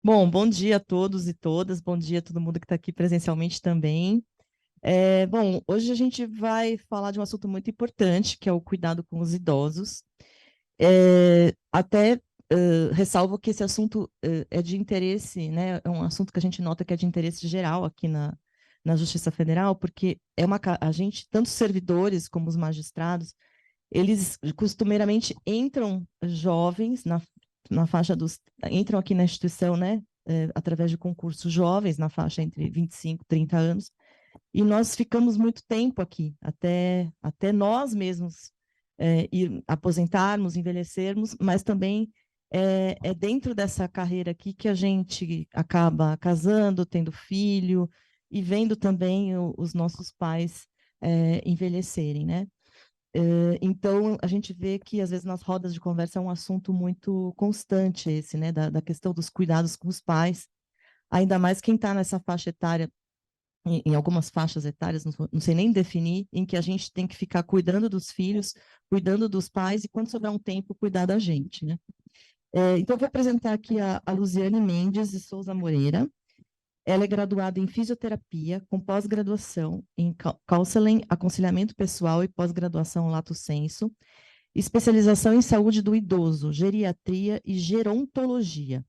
Bom, bom dia a todos e todas, bom dia a todo mundo que está aqui presencialmente também. Bom, hoje a gente vai falar de um assunto muito importante, que é o cuidado com os idosos. Ressalvo que esse assunto é de interesse, né? É um assunto que a gente nota que é de interesse geral aqui na Justiça Federal, porque a gente, tanto os servidores como os magistrados, eles costumeiramente entram jovens na faixa entram aqui na instituição, né, através de concursos jovens, na faixa entre 25 e 30 anos, e nós ficamos muito tempo aqui, até nós mesmos ir aposentarmos, envelhecermos, mas também é dentro dessa carreira aqui que a gente acaba casando, tendo filho, e vendo também os nossos pais envelhecerem, né? Então, a gente vê que, às vezes, nas rodas de conversa é um assunto muito constante esse, né, da questão dos cuidados com os pais, ainda mais quem está nessa faixa etária, em algumas faixas etárias, não sei nem definir, em que a gente tem que ficar cuidando dos filhos, cuidando dos pais, e quando sobrar um tempo, cuidar da gente, né? Então, eu vou apresentar aqui a Luziane Mendes de Souza Moreira. Ela é graduada em fisioterapia, com pós-graduação em counseling, aconselhamento pessoal e pós-graduação lato sensu, especialização em saúde do idoso, geriatria e gerontologia.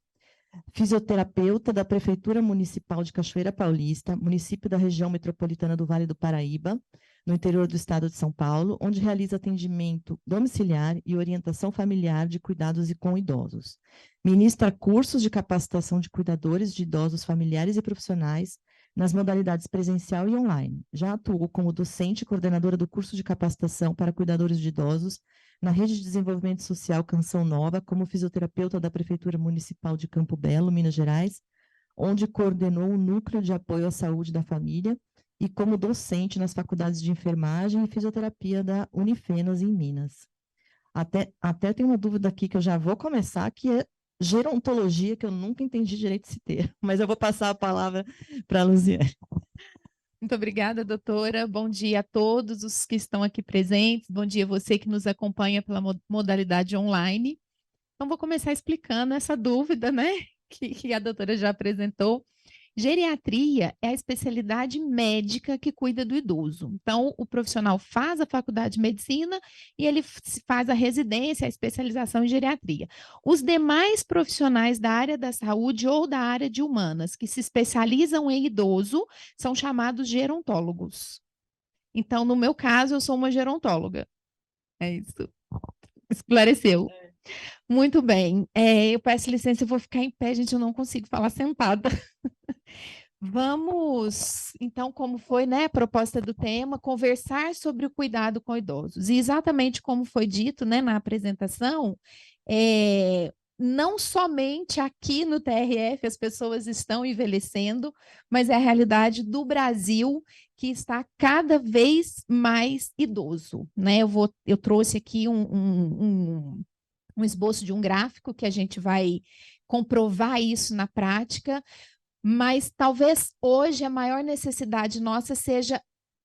Fisioterapeuta da Prefeitura Municipal de Cachoeira Paulista, município da região metropolitana do Vale do Paraíba, no interior do estado de São Paulo, onde realiza atendimento domiciliar e orientação familiar de cuidados e com idosos. Ministra cursos de capacitação de cuidadores de idosos familiares e profissionais nas modalidades presencial e online. Já atuou como docente e coordenadora do curso de capacitação para cuidadores de idosos na Rede de Desenvolvimento Social Canção Nova, como fisioterapeuta da Prefeitura Municipal de Campo Belo, Minas Gerais, onde coordenou o Núcleo de Apoio à Saúde da Família e como docente nas faculdades de enfermagem e fisioterapia da Unifenas, em Minas. Até tem uma dúvida aqui que eu já vou começar, que é gerontologia, que eu nunca entendi direito esse termo, mas eu vou passar a palavra para a Luziane. Muito obrigada, doutora. Bom dia a todos os que estão aqui presentes. Bom dia a você que nos acompanha pela modalidade online. Então, vou começar explicando essa dúvida, né, que a doutora já apresentou. Geriatria é a especialidade médica que cuida do idoso. Então, o profissional faz a faculdade de medicina e ele faz a residência, a especialização em geriatria. Os demais profissionais da área da saúde ou da área de humanas que se especializam em idoso são chamados gerontólogos. Então, no meu caso, eu sou uma gerontóloga. É isso. Esclareceu. Muito bem. Eu peço licença, eu vou ficar em pé, gente, eu não consigo falar sentada. Vamos, então, como foi, né, a proposta do tema, conversar sobre o cuidado com idosos. E exatamente como foi dito, né, na apresentação, não somente aqui no TRF as pessoas estão envelhecendo, mas é a realidade do Brasil que está cada vez mais idoso, né? Eu trouxe aqui um esboço de um gráfico que a gente vai comprovar isso na prática, mas talvez hoje a maior necessidade nossa seja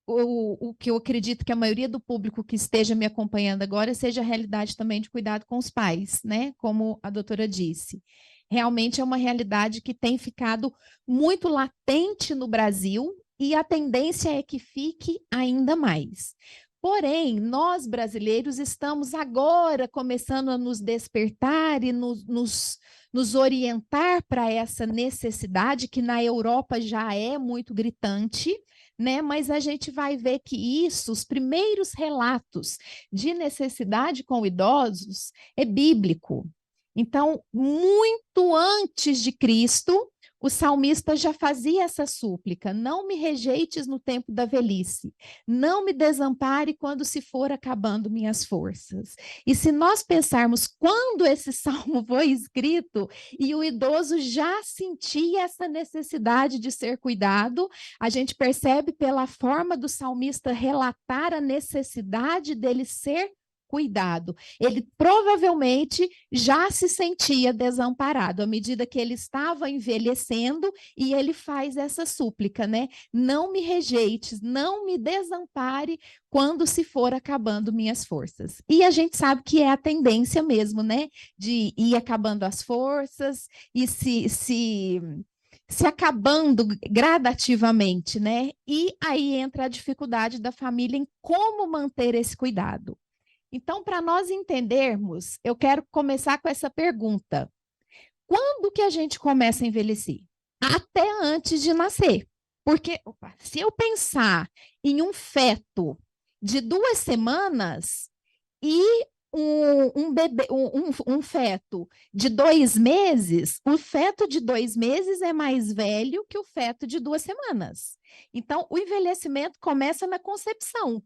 o que eu acredito que a maioria do público que esteja me acompanhando agora seja a realidade também de cuidado com os pais, né? Como a doutora disse. Realmente é uma realidade que tem ficado muito latente no Brasil e a tendência é que fique ainda mais. Porém, nós brasileiros estamos agora começando a nos despertar e nos orientar para essa necessidade que na Europa já é muito gritante, né? Mas a gente vai ver que isso, os primeiros relatos de necessidade com idosos, é bíblico. Então, muito antes de Cristo, o salmista já fazia essa súplica: não me rejeites no tempo da velhice, não me desampare quando se for acabando minhas forças. E se nós pensarmos quando esse salmo foi escrito e o idoso já sentia essa necessidade de ser cuidado, a gente percebe pela forma do salmista relatar a necessidade dele ser cuidado. Ele provavelmente já se sentia desamparado à medida que ele estava envelhecendo, e ele faz essa súplica, né? Não me rejeites, não me desampare quando se for acabando minhas forças. E a gente sabe que é a tendência mesmo, né? De ir acabando as forças e se acabando gradativamente, né? E aí entra a dificuldade da família em como manter esse cuidado. Então, para nós entendermos, eu quero começar com essa pergunta: quando que a gente começa a envelhecer? Até antes de nascer. Porque se eu pensar em um feto de 2 semanas e um feto de 2 meses, o feto de 2 meses é mais velho que o feto de 2 semanas. Então, o envelhecimento começa na concepção,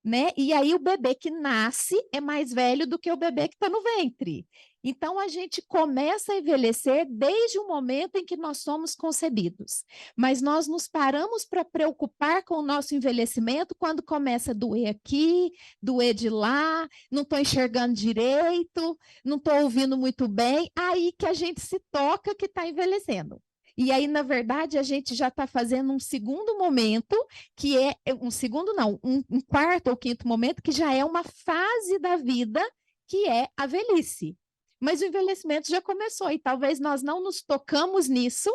né? E aí o bebê que nasce é mais velho do que o bebê que está no ventre. Então, a gente começa a envelhecer desde o momento em que nós somos concebidos. Mas nós nos paramos para preocupar com o nosso envelhecimento quando começa a doer aqui, doer de lá, não estou enxergando direito, não estou ouvindo muito bem, aí que a gente se toca que está envelhecendo. E aí, na verdade, a gente já está fazendo um segundo momento, que é um segundo, não, um quarto ou quinto momento, que já é uma fase da vida, que é a velhice. Mas o envelhecimento já começou, e talvez nós não nos tocamos nisso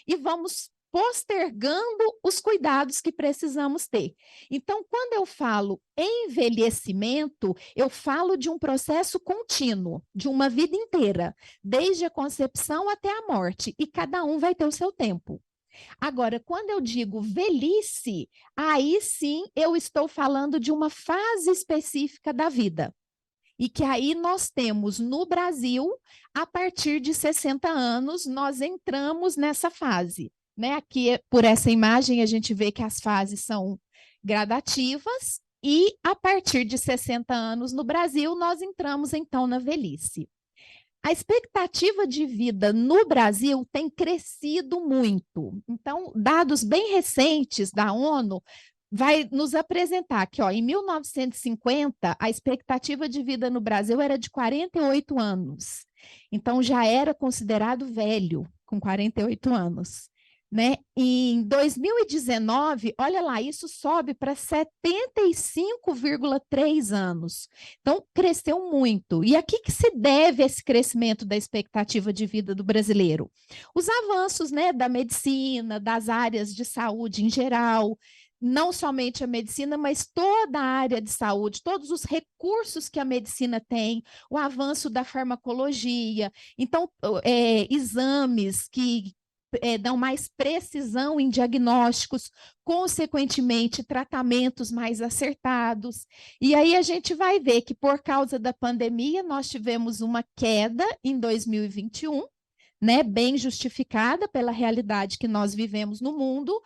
e vamos postergando os cuidados que precisamos ter. Então, quando eu falo envelhecimento, eu falo de um processo contínuo, de uma vida inteira, desde a concepção até a morte, e cada um vai ter o seu tempo. Agora, quando eu digo velhice, aí sim eu estou falando de uma fase específica da vida. E que aí nós temos no Brasil, a partir de 60 anos, nós entramos nessa fase. Né? Aqui, por essa imagem, a gente vê que as fases são gradativas, e a partir de 60 anos no Brasil, nós entramos então na velhice. A expectativa de vida no Brasil tem crescido muito. Então, dados bem recentes da ONU vai nos apresentar que, ó, em 1950, a expectativa de vida no Brasil era de 48 anos. Então, já era considerado velho, com 48 anos. Né? E em 2019, olha lá, isso sobe para 75,3 anos. Então, cresceu muito. E a que se deve esse crescimento da expectativa de vida do brasileiro? Os avanços, né, da medicina, das áreas de saúde em geral, não somente a medicina, mas toda a área de saúde, todos os recursos que a medicina tem, o avanço da farmacologia, então, exames que dão mais precisão em diagnósticos, consequentemente, tratamentos mais acertados. E aí a gente vai ver que, por causa da pandemia, nós tivemos uma queda em 2021, né, bem justificada pela realidade que nós vivemos no mundo.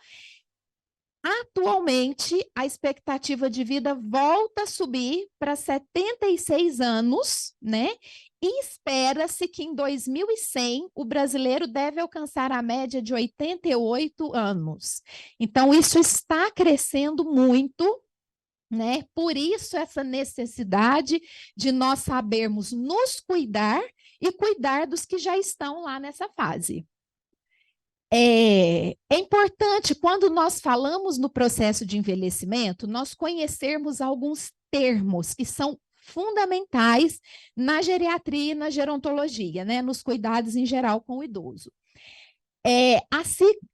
Atualmente, a expectativa de vida volta a subir para 76 anos, né? E espera-se que em 2100 o brasileiro deve alcançar a média de 88 anos. Então, isso está crescendo muito, né? Por isso, essa necessidade de nós sabermos nos cuidar e cuidar dos que já estão lá nessa fase. É importante, quando nós falamos no processo de envelhecimento, nós conhecermos alguns termos que são fundamentais na geriatria e na gerontologia, né? Nos cuidados em geral com o idoso.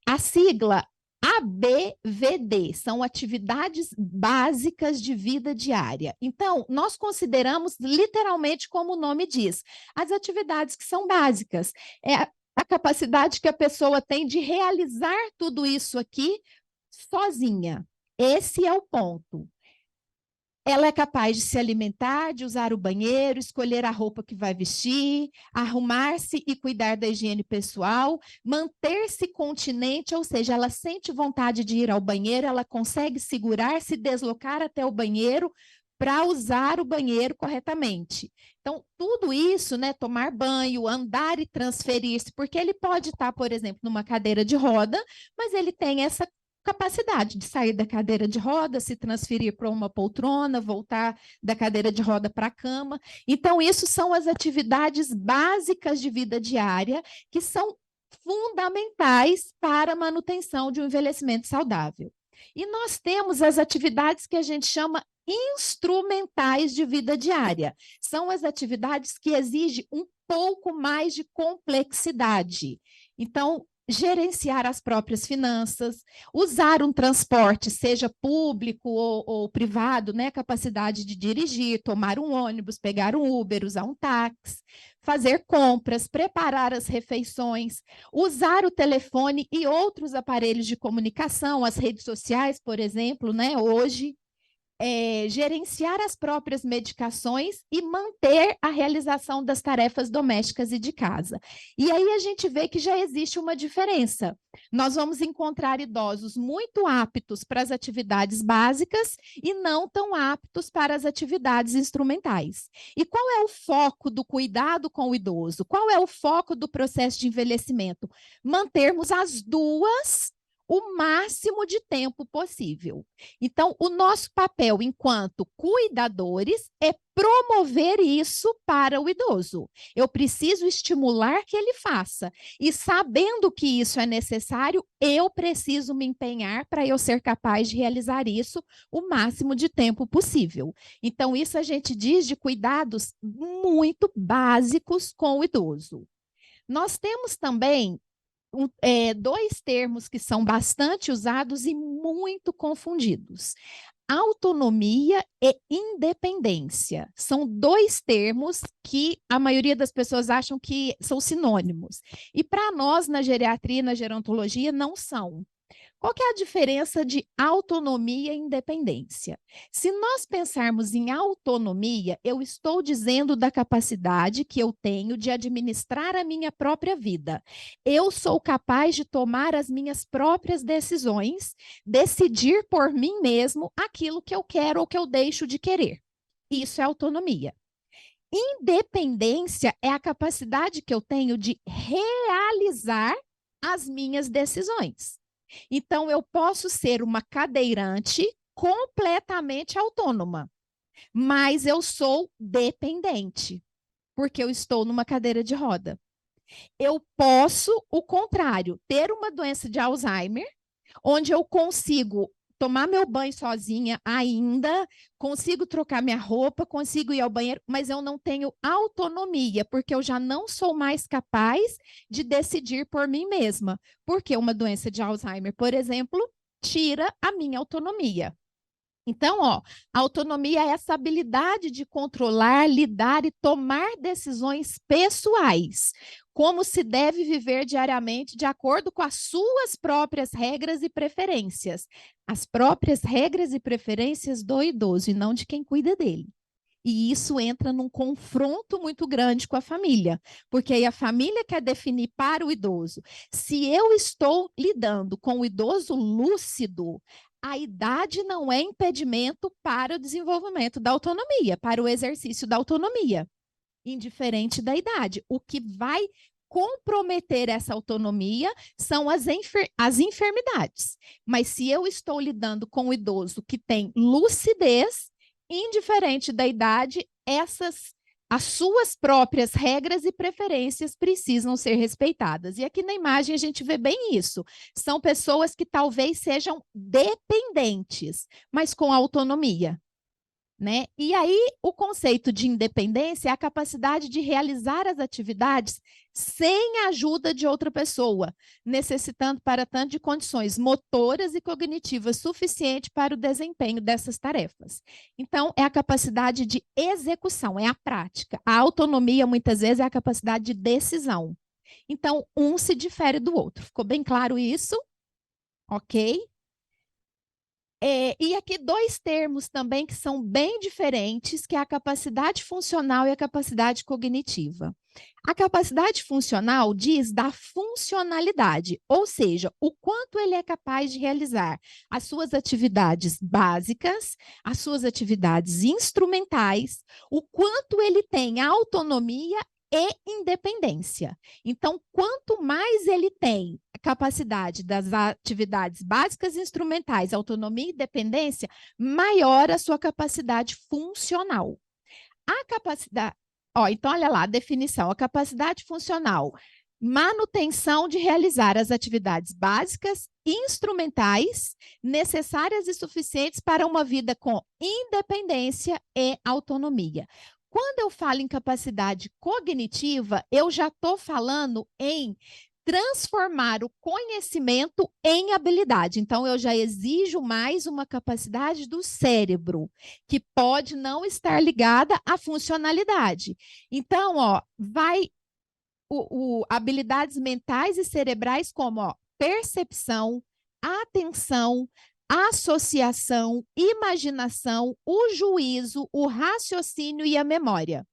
A sigla ABVD são atividades básicas de vida diária. Então, nós consideramos literalmente como o nome diz, as atividades que são básicas. A capacidade que a pessoa tem de realizar tudo isso aqui sozinha. Esse é o ponto. Ela é capaz de se alimentar, de usar o banheiro, escolher a roupa que vai vestir, arrumar-se e cuidar da higiene pessoal, manter-se continente, ou seja, ela sente vontade de ir ao banheiro, ela consegue segurar, se deslocar até o banheiro para usar o banheiro corretamente. Então, tudo isso, né, tomar banho, andar e transferir-se, porque ele pode estar, por exemplo, numa cadeira de roda, mas ele tem essa capacidade de sair da cadeira de roda, se transferir para uma poltrona, voltar da cadeira de roda para a cama. Então, isso são as atividades básicas de vida diária que são fundamentais para a manutenção de um envelhecimento saudável. E nós temos as atividades que a gente chama instrumentais de vida diária. São as atividades que exigem um pouco mais de complexidade. Então, gerenciar as próprias finanças, usar um transporte, seja público ou privado, né? Capacidade de dirigir, tomar um ônibus, pegar um Uber, usar um táxi, fazer compras, preparar as refeições, usar o telefone e outros aparelhos de comunicação, as redes sociais, por exemplo, né? Hoje, gerenciar as próprias medicações e manter a realização das tarefas domésticas e de casa. E aí a gente vê que já existe uma diferença. Nós vamos encontrar idosos muito aptos para as atividades básicas e não tão aptos para as atividades instrumentais. E qual é o foco do cuidado com o idoso? Qual é o foco do processo de envelhecimento? Mantermos as duas o máximo de tempo possível. Então, o nosso papel enquanto cuidadores é promover isso para o idoso. Eu preciso estimular que ele faça. E sabendo que isso é necessário, eu preciso me empenhar para eu ser capaz de realizar isso o máximo de tempo possível. Então, isso a gente diz de cuidados muito básicos com o idoso. Nós temos também dois termos que são bastante usados e muito confundidos. Autonomia e independência. São dois termos que a maioria das pessoas acham que são sinônimos. E para nós, na geriatria e na gerontologia, não são. Qual que é a diferença de autonomia e independência? Se nós pensarmos em autonomia, eu estou dizendo da capacidade que eu tenho de administrar a minha própria vida. Eu sou capaz de tomar as minhas próprias decisões, decidir por mim mesmo aquilo que eu quero ou que eu deixo de querer. Isso é autonomia. Independência é a capacidade que eu tenho de realizar as minhas decisões. Então, eu posso ser uma cadeirante completamente autônoma, mas eu sou dependente, porque eu estou numa cadeira de roda. Eu posso, o contrário, ter uma doença de Alzheimer, onde eu consigo tomar meu banho sozinha ainda, consigo trocar minha roupa, consigo ir ao banheiro, mas eu não tenho autonomia, porque eu já não sou mais capaz de decidir por mim mesma. Porque uma doença de Alzheimer, por exemplo, tira a minha autonomia. Então, a autonomia é essa habilidade de controlar, lidar e tomar decisões pessoais, como se deve viver diariamente de acordo com as suas próprias regras e preferências. As próprias regras e preferências do idoso e não de quem cuida dele. E isso entra num confronto muito grande com a família, porque aí a família quer definir para o idoso. Se eu estou lidando com o idoso lúcido, a idade não é impedimento para o desenvolvimento da autonomia, para o exercício da autonomia, indiferente da idade. O que vai comprometer essa autonomia são as enfermidades. Mas se eu estou lidando com o idoso que tem lucidez, indiferente da idade, as suas próprias regras e preferências precisam ser respeitadas. E aqui na imagem a gente vê bem isso. São pessoas que talvez sejam dependentes, mas com autonomia. Né? E aí, o conceito de independência é a capacidade de realizar as atividades sem a ajuda de outra pessoa, necessitando, para tanto, de condições motoras e cognitivas suficientes para o desempenho dessas tarefas. Então, é a capacidade de execução, é a prática. A autonomia, muitas vezes, é a capacidade de decisão. Então, um se difere do outro. Ficou bem claro isso? Ok? E aqui dois termos também que são bem diferentes, que é a capacidade funcional e a capacidade cognitiva. A capacidade funcional diz da funcionalidade, ou seja, o quanto ele é capaz de realizar as suas atividades básicas, as suas atividades instrumentais, o quanto ele tem autonomia e independência. Então, quanto mais ele tem capacidade das atividades básicas e instrumentais, autonomia e dependência, maior a sua capacidade funcional. A capacidade, então olha lá a definição, a capacidade funcional, manutenção de realizar as atividades básicas e instrumentais necessárias e suficientes para uma vida com independência e autonomia. Quando eu falo em capacidade cognitiva, eu já estou falando em transformar o conhecimento em habilidade. Então, eu já exijo mais uma capacidade do cérebro, que pode não estar ligada à funcionalidade. Então, vai habilidades mentais e cerebrais como percepção, atenção, associação, imaginação, o juízo, o raciocínio e a memória.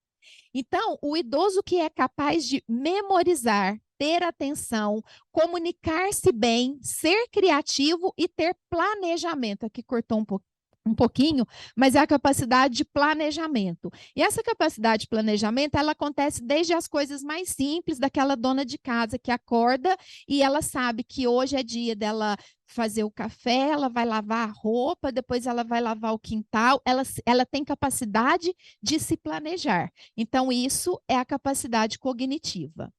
Então, o idoso que é capaz de memorizar, ter atenção, comunicar-se bem, ser criativo e ter planejamento. Aqui cortou um pouquinho, mas é a capacidade de planejamento. E essa capacidade de planejamento, ela acontece desde as coisas mais simples daquela dona de casa que acorda e ela sabe que hoje é dia dela fazer o café, ela vai lavar a roupa, depois ela vai lavar o quintal, ela tem capacidade de se planejar. Então, isso é a capacidade cognitiva.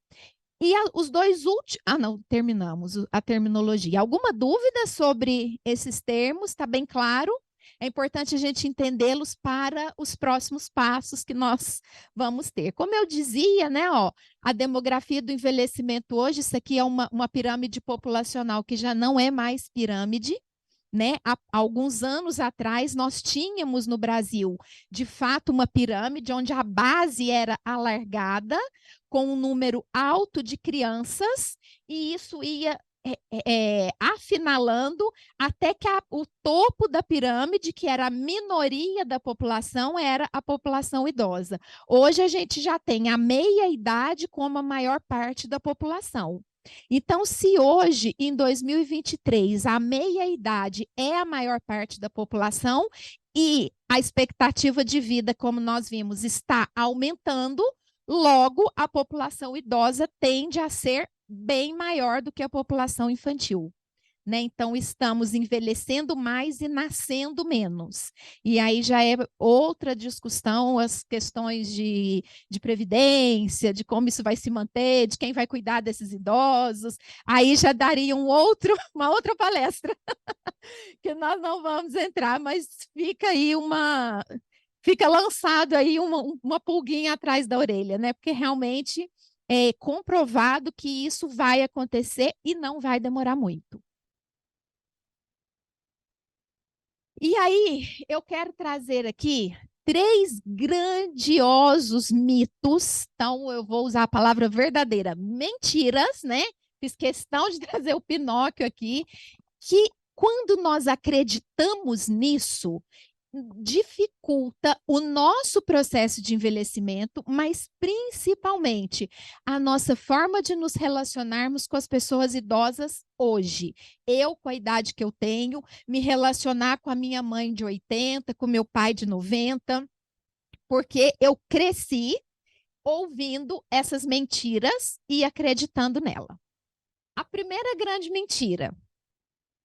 E os dois últimos... não, terminamos a terminologia. Alguma dúvida sobre esses termos? Está bem claro? É importante a gente entendê-los para os próximos passos que nós vamos ter. Como eu dizia, né, a demografia do envelhecimento hoje, isso aqui é uma pirâmide populacional que já não é mais pirâmide, né? Há alguns anos atrás, nós tínhamos no Brasil, de fato, uma pirâmide onde a base era alargada, com um número alto de crianças, e isso ia afinalando até que o topo da pirâmide, que era a minoria da população, era a população idosa. Hoje a gente já tem a meia-idade como a maior parte da população. Então, se hoje, em 2023, a meia-idade é a maior parte da população e a expectativa de vida, como nós vimos, está aumentando, logo a população idosa tende a ser bem maior do que a população infantil. Né? Então, estamos envelhecendo mais e nascendo menos. E aí já é outra discussão, as questões de previdência, de como isso vai se manter, de quem vai cuidar desses idosos. Aí já daria uma outra palestra, que nós não vamos entrar, mas fica aí fica lançado aí uma pulguinha atrás da orelha, né? Porque realmente é comprovado que isso vai acontecer e não vai demorar muito. E aí, eu quero trazer aqui 3 grandiosos mitos. Então, eu vou usar a palavra verdadeira, mentiras, né? Fiz questão de trazer o Pinóquio aqui, que quando nós acreditamos nisso, dificulta o nosso processo de envelhecimento, mas principalmente a nossa forma de nos relacionarmos com as pessoas idosas hoje. Eu, com a idade que eu tenho, me relacionar com a minha mãe de 80, com meu pai de 90, porque eu cresci ouvindo essas mentiras e acreditando nela. A primeira grande mentira: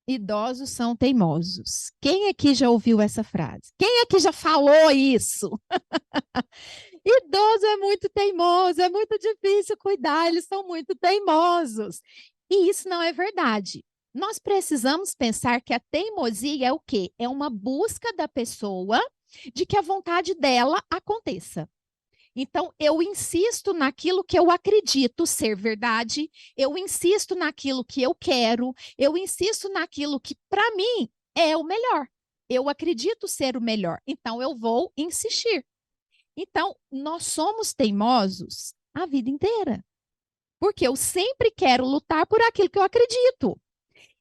idosos são teimosos. Quem aqui já ouviu essa frase? Quem aqui já falou isso? Idoso é muito teimoso, é muito difícil cuidar, eles são muito teimosos. E isso não é verdade. Nós precisamos pensar que a teimosia é o quê? É uma busca da pessoa de que a vontade dela aconteça. Então, eu insisto naquilo que eu acredito ser verdade, eu insisto naquilo que eu quero, eu insisto naquilo que, para mim, é o melhor. Eu acredito ser o melhor, então eu vou insistir. Então, nós somos teimosos a vida inteira, porque eu sempre quero lutar por aquilo que eu acredito.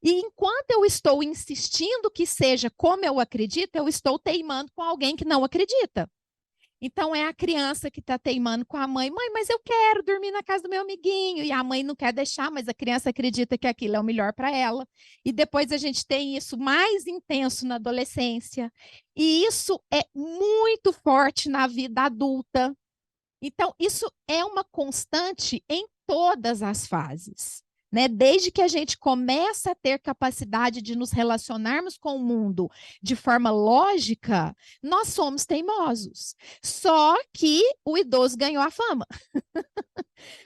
E enquanto eu estou insistindo que seja como eu acredito, eu estou teimando com alguém que não acredita. Então, é a criança que está teimando com a mãe. Mãe, mas eu quero dormir na casa do meu amiguinho. E a mãe não quer deixar, mas a criança acredita que aquilo é o melhor para ela. E depois a gente tem isso mais intenso na adolescência. E isso é muito forte na vida adulta. Então, isso é uma constante em todas as fases. né? Desde que a gente começa a ter capacidade de nos relacionarmos com o mundo de forma lógica, nós somos teimosos. Só que o idoso ganhou a fama.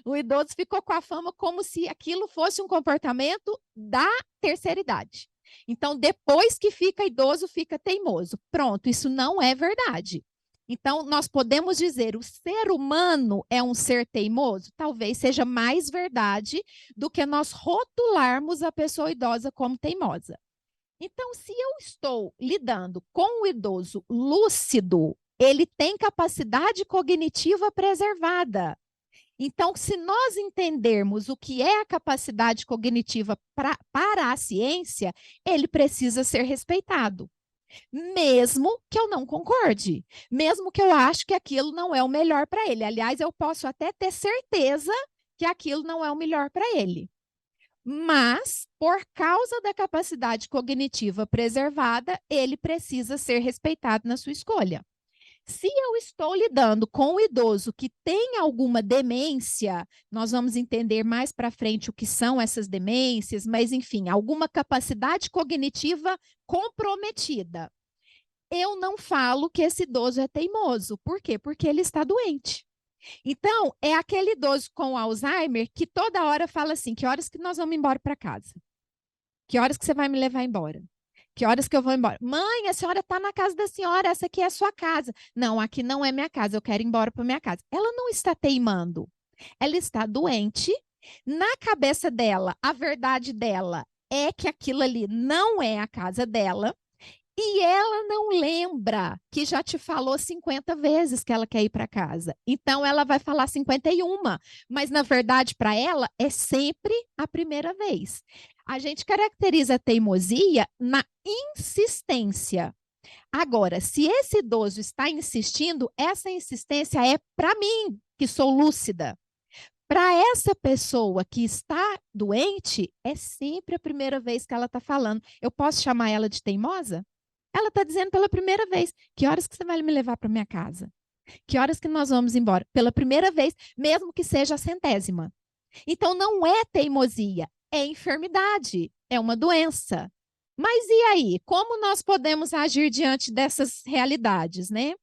O idoso ficou com a fama como se aquilo fosse um comportamento da terceira idade. Então, depois que fica idoso, fica teimoso. Pronto, isso não é verdade. Então, nós podemos dizer, o ser humano é um ser teimoso? Talvez seja mais verdade do que nós rotularmos a pessoa idosa como teimosa. Então, se eu estou lidando com o idoso lúcido, ele tem capacidade cognitiva preservada. Então, se nós entendermos o que é a capacidade cognitiva para a ciência, ele precisa ser respeitado. Mesmo que eu não concorde, mesmo que eu acho que aquilo não é o melhor para ele. Aliás, eu posso até ter certeza que aquilo não é o melhor para ele. Mas, por causa da capacidade cognitiva preservada, ele precisa ser respeitado na sua escolha. Se eu estou lidando com um idoso que tem alguma demência, nós vamos entender mais para frente o que são essas demências, mas enfim, alguma capacidade cognitiva comprometida. Eu não falo que esse idoso é teimoso. Por quê? Porque ele está doente. Então, é aquele idoso com Alzheimer que toda hora fala assim: que horas que nós vamos embora para casa? Que horas que você vai me levar embora? Que horas que eu vou embora? Mãe, a senhora está na casa da senhora, essa aqui é a sua casa. Não, aqui não é minha casa, eu quero ir embora para minha casa. Ela não está teimando, ela está doente. Na cabeça dela, a verdade dela é que aquilo ali não é a casa dela. E ela não lembra que já te falou 50 vezes que ela quer ir para casa. Então, ela vai falar 51, mas na verdade, para ela, é sempre a primeira vez. A gente caracteriza a teimosia na insistência. Agora, se esse idoso está insistindo, essa insistência é para mim, que sou lúcida. Para essa pessoa que está doente, é sempre a primeira vez que ela está falando. Eu posso chamar ela de teimosa? Ela está dizendo pela primeira vez: que horas que você vai me levar para minha casa? Que horas que nós vamos embora? Pela primeira vez, mesmo que seja a 100ª. Então, não é teimosia, é enfermidade, é uma doença. Mas e aí? Como nós podemos agir diante dessas realidades, né?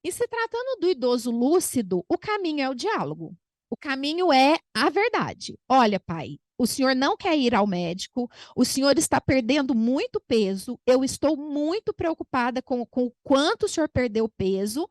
E se tratando do idoso lúcido, o caminho é o diálogo. O caminho é a verdade. Olha, pai, o senhor não quer ir ao médico, o senhor está perdendo muito peso, eu estou muito preocupada com o quanto o senhor perdeu peso.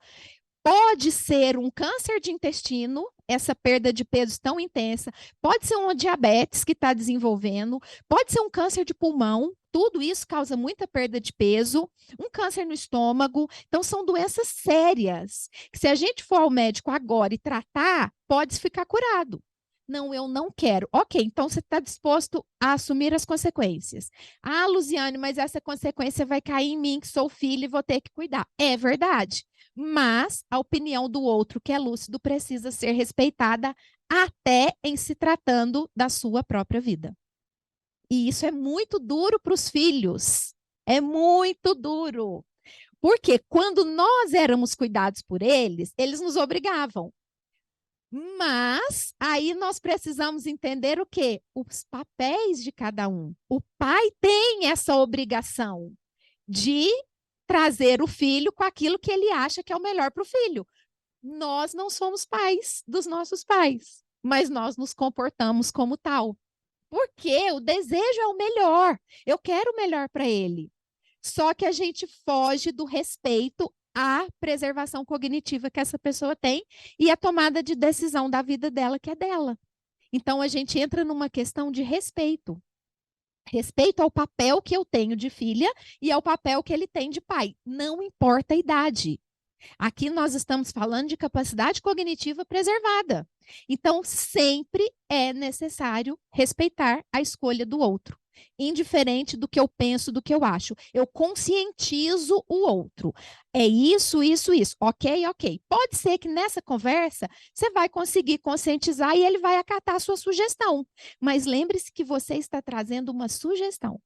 Pode ser um câncer de intestino, essa perda de peso tão intensa, pode ser uma diabetes que está desenvolvendo, pode ser um câncer de pulmão, tudo isso causa muita perda de peso, um câncer no estômago. Então, são doenças sérias, que se a gente for ao médico agora e tratar, pode ficar curado. Não, eu não quero. Ok, então você está disposto a assumir as consequências. Ah, Luziane, mas essa consequência vai cair em mim, que sou filho e vou ter que cuidar. É verdade. Mas a opinião do outro, que é lúcido, precisa ser respeitada até em se tratando da sua própria vida. E isso é muito duro para os filhos. É muito duro. Porque quando nós éramos cuidados por eles, eles nos obrigavam. Mas aí nós precisamos entender o quê? Os papéis de cada um. O pai tem essa obrigação de trazer o filho com aquilo que ele acha que é o melhor para o filho. Nós não somos pais dos nossos pais, mas nós nos comportamos como tal. Porque o desejo é o melhor. Eu quero o melhor para ele. Só que a gente foge do respeito à preservação cognitiva que essa pessoa tem e a tomada de decisão da vida dela, que é dela. Então, a gente entra numa questão de respeito. Respeito ao papel que eu tenho de filha e ao papel que ele tem de pai. Não importa a idade. Aqui nós estamos falando de capacidade cognitiva preservada. Então, sempre é necessário respeitar a escolha do outro, indiferente do que eu penso, do que eu acho. Eu conscientizo o outro. É isso, isso, isso. Ok, ok. Pode ser que nessa conversa você vai conseguir conscientizar e ele vai acatar a sua sugestão. Mas lembre-se que você está trazendo uma sugestão.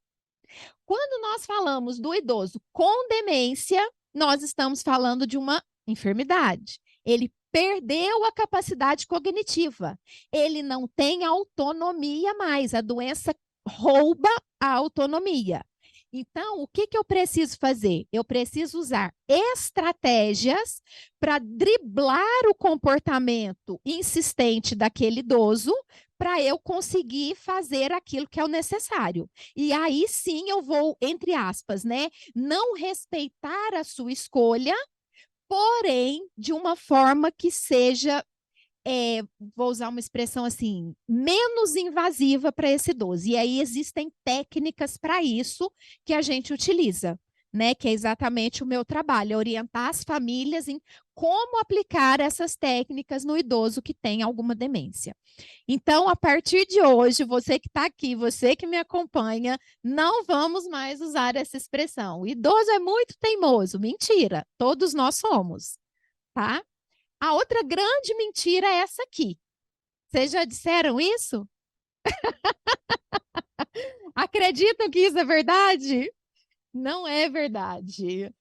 Quando nós falamos do idoso com demência, nós estamos falando de uma enfermidade. Ele perdeu a capacidade cognitiva. Ele não tem autonomia mais. A doença rouba a autonomia. Então, o que eu preciso fazer? Eu preciso usar estratégias para driblar o comportamento insistente daquele idoso para eu conseguir fazer aquilo que é o necessário. E aí sim eu vou, entre aspas, né, não respeitar a sua escolha, porém de uma forma que seja, vou usar uma expressão assim, menos invasiva para esse idoso. E aí existem técnicas para isso que a gente utiliza, né? Que é exatamente o meu trabalho, é orientar as famílias em como aplicar essas técnicas no idoso que tem alguma demência. Então, a partir de hoje, você que está aqui, você que me acompanha, não vamos mais usar essa expressão. O idoso é muito teimoso. Mentira, todos nós somos, tá? A outra grande mentira é essa aqui. Vocês já disseram isso? Acreditam que isso é verdade? Não é verdade.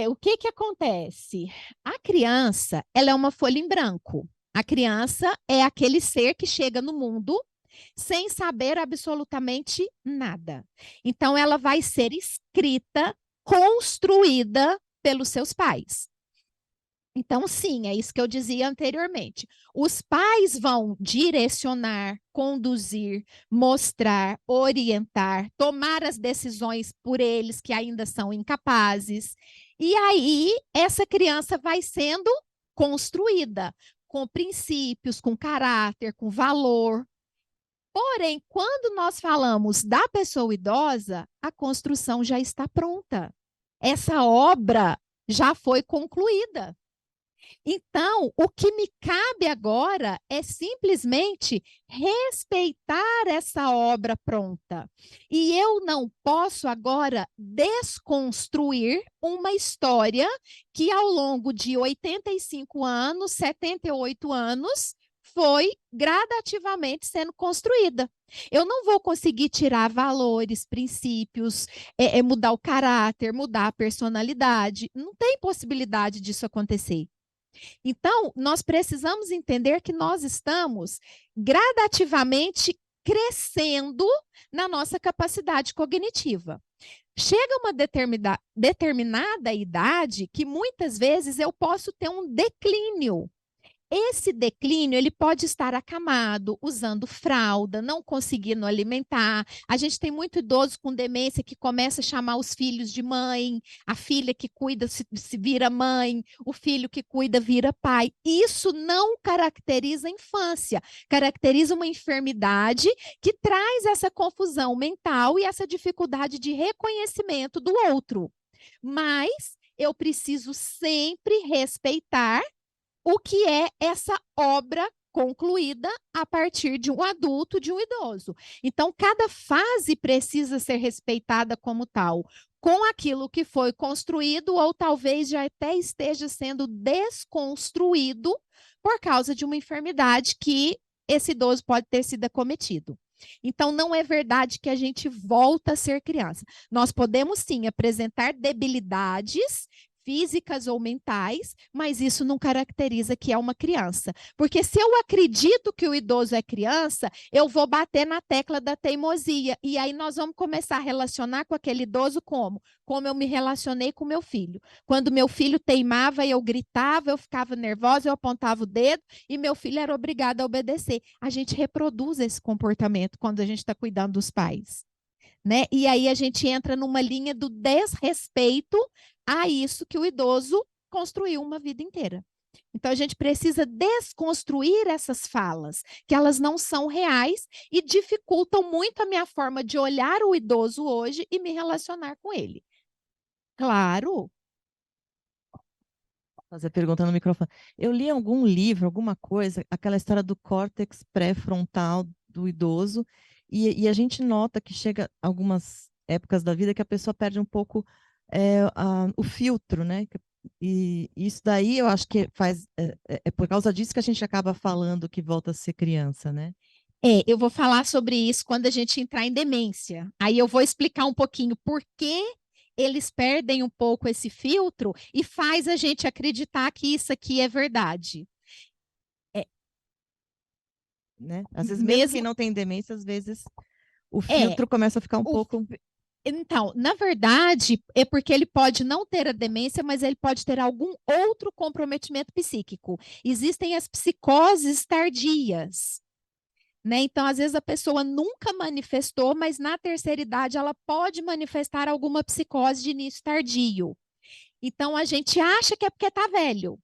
O que que acontece? A criança, ela é uma folha em branco. A criança é aquele ser que chega no mundo sem saber absolutamente nada. Então, ela vai ser escrita, construída pelos seus pais. Então, sim, é isso que eu dizia anteriormente. Os pais vão direcionar, conduzir, mostrar, orientar, tomar as decisões por eles que ainda são incapazes. E aí, essa criança vai sendo construída com princípios, com caráter, com valor. Porém, quando nós falamos da pessoa idosa, a construção já está pronta. Essa obra já foi concluída. Então, o que me cabe agora é simplesmente respeitar essa obra pronta. E eu não posso agora desconstruir uma história que ao longo de 85 anos, 78 anos, foi gradativamente sendo construída. Eu não vou conseguir tirar valores, princípios, mudar o caráter, mudar a personalidade. Não tem possibilidade disso acontecer. Então, nós precisamos entender que nós estamos gradativamente crescendo na nossa capacidade cognitiva. Chega uma determinada idade que muitas vezes eu posso ter um declínio. Esse declínio, ele pode estar acamado, usando fralda, não conseguindo alimentar. A gente tem muito idoso com demência que começa a chamar os filhos de mãe, a filha que cuida se vira mãe, o filho que cuida vira pai. Isso não caracteriza a infância, caracteriza uma enfermidade que traz essa confusão mental e essa dificuldade de reconhecimento do outro. Mas eu preciso sempre respeitar o que é essa obra concluída a partir de um adulto, de um idoso. Então, cada fase precisa ser respeitada como tal, com aquilo que foi construído ou talvez já até esteja sendo desconstruído por causa de uma enfermidade que esse idoso pode ter sido acometido. Então, não é verdade que a gente volta a ser criança. Nós podemos, sim, apresentar debilidades físicas ou mentais, mas isso não caracteriza que é uma criança. Porque se eu acredito que o idoso é criança, eu vou bater na tecla da teimosia. E aí nós vamos começar a relacionar com aquele idoso como? Como eu me relacionei com meu filho. Quando meu filho teimava, eu gritava, eu ficava nervosa, eu apontava o dedo e meu filho era obrigado a obedecer. A gente reproduz esse comportamento quando a gente está cuidando dos pais. Né? E aí a gente entra numa linha do desrespeito a isso que o idoso construiu uma vida inteira. Então a gente precisa desconstruir essas falas, que elas não são reais e dificultam muito a minha forma de olhar o idoso hoje e me relacionar com ele. Claro. Fazer pergunta no microfone. Eu li algum livro, alguma coisa, aquela história do córtex pré-frontal do idoso, e a gente nota que chega algumas épocas da vida que a pessoa perde um pouco o filtro, né? E isso daí eu acho que é por causa disso que a gente acaba falando que volta a ser criança, né? Eu vou falar sobre isso quando a gente entrar em demência. Aí eu vou explicar um pouquinho por que eles perdem um pouco esse filtro e faz a gente acreditar que isso aqui é verdade. Né? Às vezes, mesmo quem Mesmo não tem demência, às vezes o é filtro começa a ficar um o pouco. Então, na verdade, é porque ele pode não ter a demência, mas ele pode ter algum outro comprometimento psíquico. Existem as psicoses tardias, né? Então, às vezes a pessoa nunca manifestou, mas na terceira idade ela pode manifestar alguma psicose de início tardio. Então, a gente acha que é porque está velho.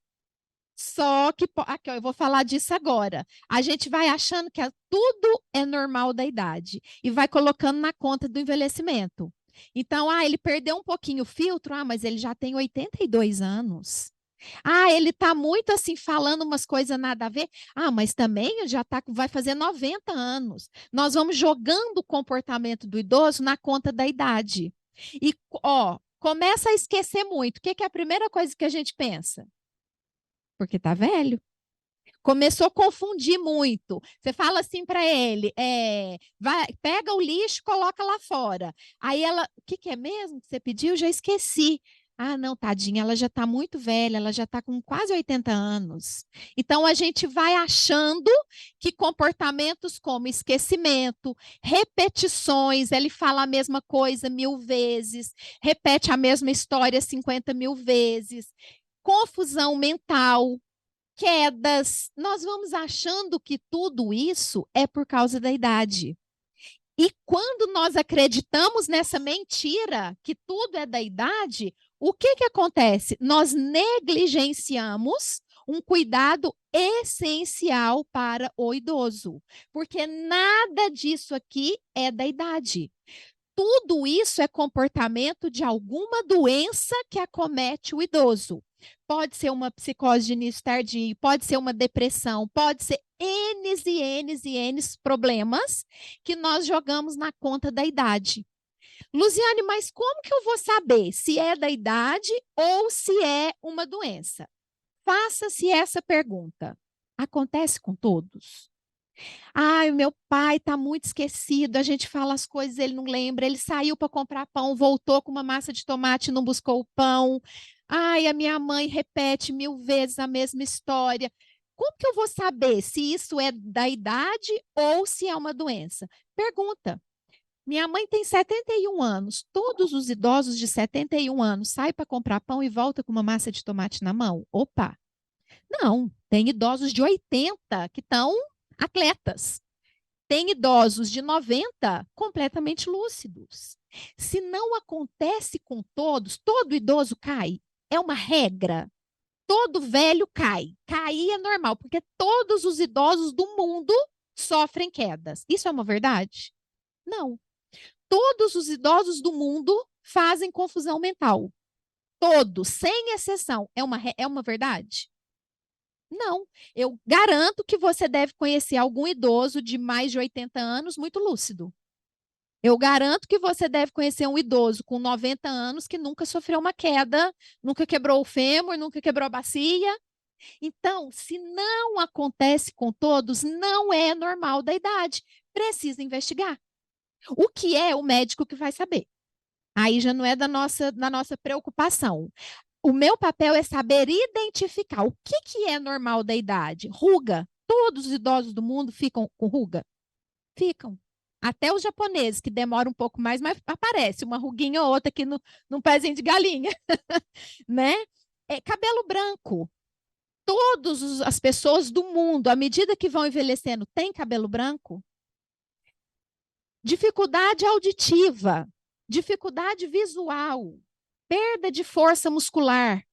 Só que, aqui, ó, eu vou falar disso agora. A gente vai achando que tudo é normal da idade e vai colocando na conta do envelhecimento. Então, ele perdeu um pouquinho o filtro, mas ele já tem 82 anos. Ele está muito assim, falando umas coisas nada a ver. Mas também já vai fazer 90 anos. Nós vamos jogando o comportamento do idoso na conta da idade. E, começa a esquecer muito. O que é a primeira coisa que a gente pensa? Porque tá velho. Começou a confundir muito. Você fala assim para ele, pega o lixo, coloca lá fora. Aí ela, o que é mesmo que você pediu? Já esqueci. Não, tadinha, ela já está muito velha, ela já está com quase 80 anos. Então a gente vai achando que comportamentos como esquecimento, repetições, ele fala a mesma coisa 1000 vezes, repete a mesma história 50 mil vezes, confusão mental, quedas, nós vamos achando que tudo isso é por causa da idade. E quando nós acreditamos nessa mentira, que tudo é da idade, o que acontece? Nós negligenciamos um cuidado essencial para o idoso, porque nada disso aqui é da idade. Tudo isso é comportamento de alguma doença que acomete o idoso. Pode ser uma psicose de início tardio, pode ser uma depressão, pode ser N e N e N problemas que nós jogamos na conta da idade. Luziane, mas como que eu vou saber se é da idade ou se é uma doença? Faça-se essa pergunta. Acontece com todos? O meu pai está muito esquecido, a gente fala as coisas, ele não lembra, ele saiu para comprar pão, voltou com uma massa de tomate e não buscou o pão. A minha mãe repete 1000 vezes a mesma história. Como que eu vou saber se isso é da idade ou se é uma doença? Pergunta. Minha mãe tem 71 anos. Todos os idosos de 71 anos saem para comprar pão e voltam com uma massa de tomate na mão? Opa! Não, tem idosos de 80 que estão atletas. Tem idosos de 90 completamente lúcidos. Se não acontece com todos, todo idoso cai. É uma regra. Todo velho cai. Cair é normal, porque todos os idosos do mundo sofrem quedas. Isso é uma verdade? Não. Todos os idosos do mundo fazem confusão mental. Todos, sem exceção. É uma verdade? Não, eu garanto que você deve conhecer algum idoso de mais de 80 anos muito lúcido. Eu garanto que você deve conhecer um idoso com 90 anos que nunca sofreu uma queda, nunca quebrou o fêmur, nunca quebrou a bacia. Então, se não acontece com todos, não é normal da idade. Precisa investigar. O que é o médico que vai saber? Aí já não é da nossa preocupação. O meu papel é saber identificar o que é normal da idade. Ruga. Todos os idosos do mundo ficam com ruga? Ficam. Até os japoneses, que demoram um pouco mais, mas aparece uma ruguinha ou outra aqui no pezinho de galinha. Né? Cabelo branco. Todas as pessoas do mundo, à medida que vão envelhecendo, têm cabelo branco? Dificuldade auditiva, dificuldade visual, perda de força muscular,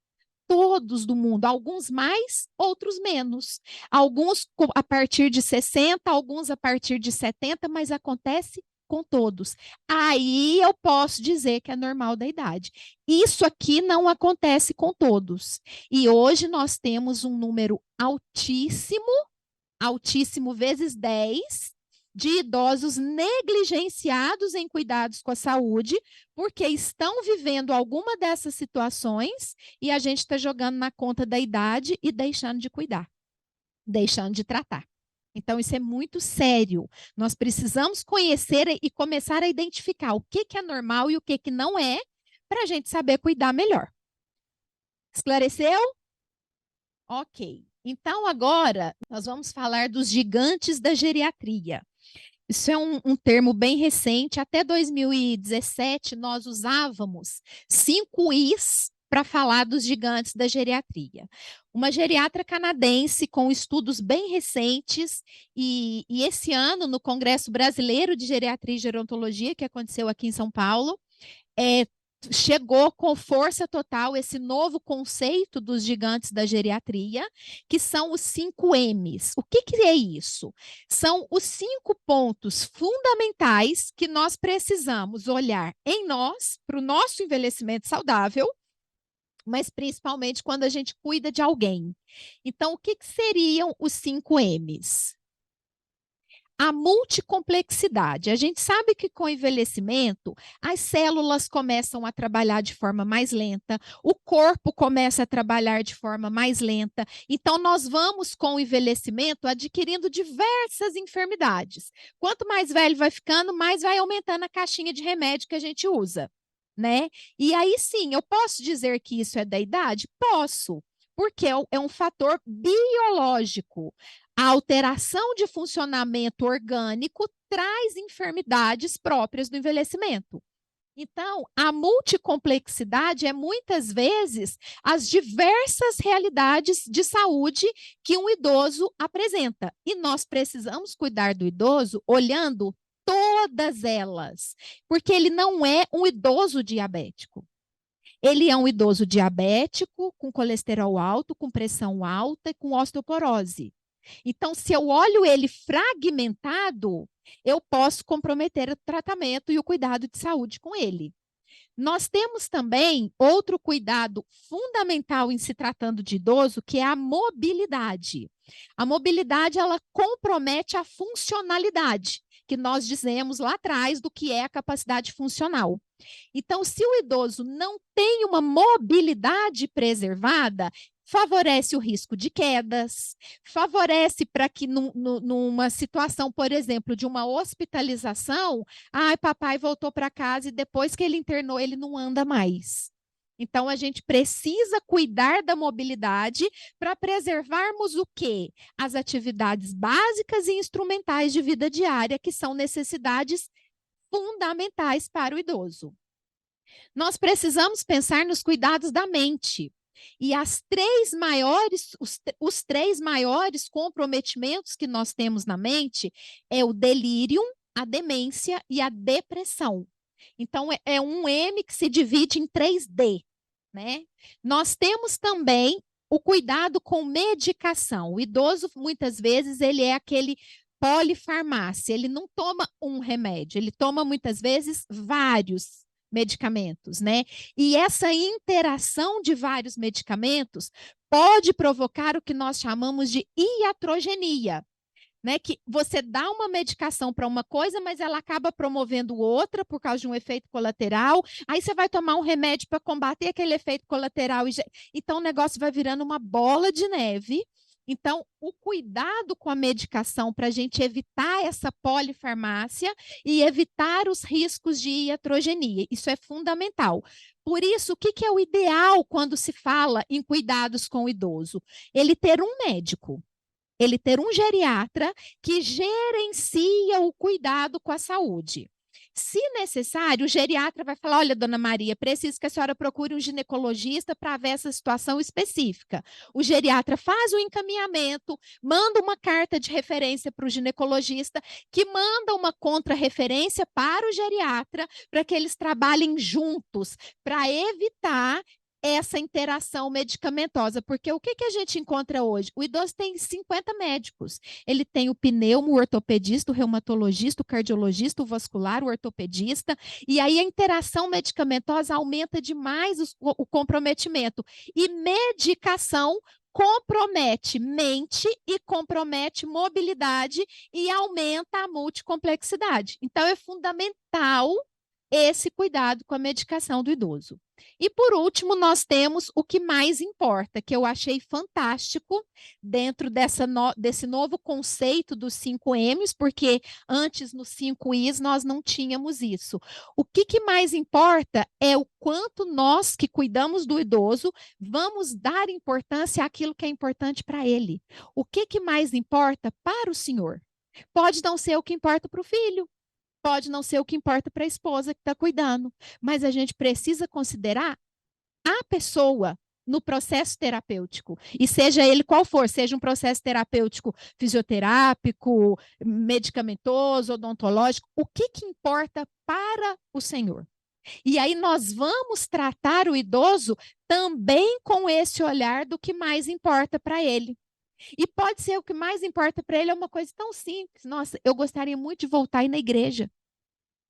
todos do mundo, alguns mais, outros menos. Alguns a partir de 60, alguns a partir de 70, mas acontece com todos. Aí eu posso dizer que é normal da idade. Isso aqui não acontece com todos. E hoje nós temos um número altíssimo, altíssimo vezes 10, de idosos negligenciados em cuidados com a saúde, porque estão vivendo alguma dessas situações e a gente está jogando na conta da idade e deixando de cuidar, deixando de tratar. Então, isso é muito sério. Nós precisamos conhecer e começar a identificar o que é normal e o que não é, para a gente saber cuidar melhor. Esclareceu? Ok. Então, agora, nós vamos falar dos gigantes da geriatria. Isso é um termo bem recente. Até 2017, nós usávamos 5 Is para falar dos gigantes da geriatria. Uma geriatra canadense com estudos bem recentes, e esse ano, no Congresso Brasileiro de Geriatria e Gerontologia, que aconteceu aqui em São Paulo, chegou com força total esse novo conceito dos gigantes da geriatria, que são os 5 M's. O que é isso? São os 5 pontos fundamentais que nós precisamos olhar em nós, para o nosso envelhecimento saudável, mas principalmente quando a gente cuida de alguém. Então, o que seriam os 5 M's? A multicomplexidade. A gente sabe que com o envelhecimento, as células começam a trabalhar de forma mais lenta, o corpo começa a trabalhar de forma mais lenta. Então, nós vamos, com o envelhecimento, adquirindo diversas enfermidades. Quanto mais velho vai ficando, mais vai aumentando a caixinha de remédio que a gente usa, né? E aí sim, eu posso dizer que isso é da idade? Posso, porque é um fator biológico. A alteração de funcionamento orgânico traz enfermidades próprias do envelhecimento. Então, a multicomplexidade é muitas vezes as diversas realidades de saúde que um idoso apresenta. E nós precisamos cuidar do idoso olhando todas elas, porque ele não é um idoso diabético. Ele é um idoso diabético, com colesterol alto, com pressão alta e com osteoporose. Então, se eu olho ele fragmentado, eu posso comprometer o tratamento e o cuidado de saúde com ele. Nós temos também outro cuidado fundamental em se tratando de idoso, que é a mobilidade. A mobilidade, ela compromete a funcionalidade, que nós dizemos lá atrás do que é a capacidade funcional. Então, se o idoso não tem uma mobilidade preservada, favorece o risco de quedas, favorece para que numa situação, por exemplo, de uma hospitalização, papai voltou para casa e depois que ele internou, ele não anda mais. Então, a gente precisa cuidar da mobilidade para preservarmos o quê? As atividades básicas e instrumentais de vida diária, que são necessidades fundamentais para o idoso. Nós precisamos pensar nos cuidados da mente. E os 3 maiores comprometimentos que nós temos na mente é o delírio, a demência e a depressão. Então, é um M que se divide em 3D, né? Nós temos também o cuidado com medicação. O idoso, muitas vezes, ele é aquele polifarmácia, ele não toma um remédio, ele toma, muitas vezes, vários medicamentos, né? E essa interação de vários medicamentos pode provocar o que nós chamamos de iatrogenia, né? Que você dá uma medicação para uma coisa, mas ela acaba promovendo outra por causa de um efeito colateral. Aí você vai tomar um remédio para combater aquele efeito colateral. Então o negócio vai virando uma bola de neve. Então, o cuidado com a medicação para a gente evitar essa polifarmácia e evitar os riscos de iatrogenia. Isso é fundamental. Por isso, o que é o ideal quando se fala em cuidados com o idoso? Ele ter um médico. Ele ter um geriatra que gerencia o cuidado com a saúde. Se necessário, o geriatra vai falar: olha, dona Maria, preciso que a senhora procure um ginecologista para ver essa situação específica. O geriatra faz o encaminhamento, manda uma carta de referência para o ginecologista, que manda uma contrarreferência para o geriatra, para que eles trabalhem juntos, para evitar essa interação medicamentosa, porque o que a gente encontra hoje? O idoso tem 50 médicos, ele tem o pneumo, o ortopedista, o reumatologista, o cardiologista, o vascular, o ortopedista, e aí a interação medicamentosa aumenta demais o comprometimento, e medicação compromete mente e compromete mobilidade e aumenta a multicomplexidade. Então, é fundamental esse cuidado com a medicação do idoso. E por último, nós temos o que mais importa, que eu achei fantástico dentro desse novo conceito dos 5 M's, porque antes nos 5 I's nós não tínhamos isso. O que mais importa é o quanto nós que cuidamos do idoso vamos dar importância àquilo que é importante para ele. O que mais importa para o senhor? Pode não ser o que importa para o filho, pode não ser o que importa para a esposa que está cuidando, mas a gente precisa considerar a pessoa no processo terapêutico, e seja ele qual for, seja um processo terapêutico fisioterápico, medicamentoso, odontológico, o que importa para o Senhor? E aí nós vamos tratar o idoso também com esse olhar do que mais importa para ele. E pode ser o que mais importa para ele é uma coisa tão simples. Nossa, eu gostaria muito de voltar a ir na igreja.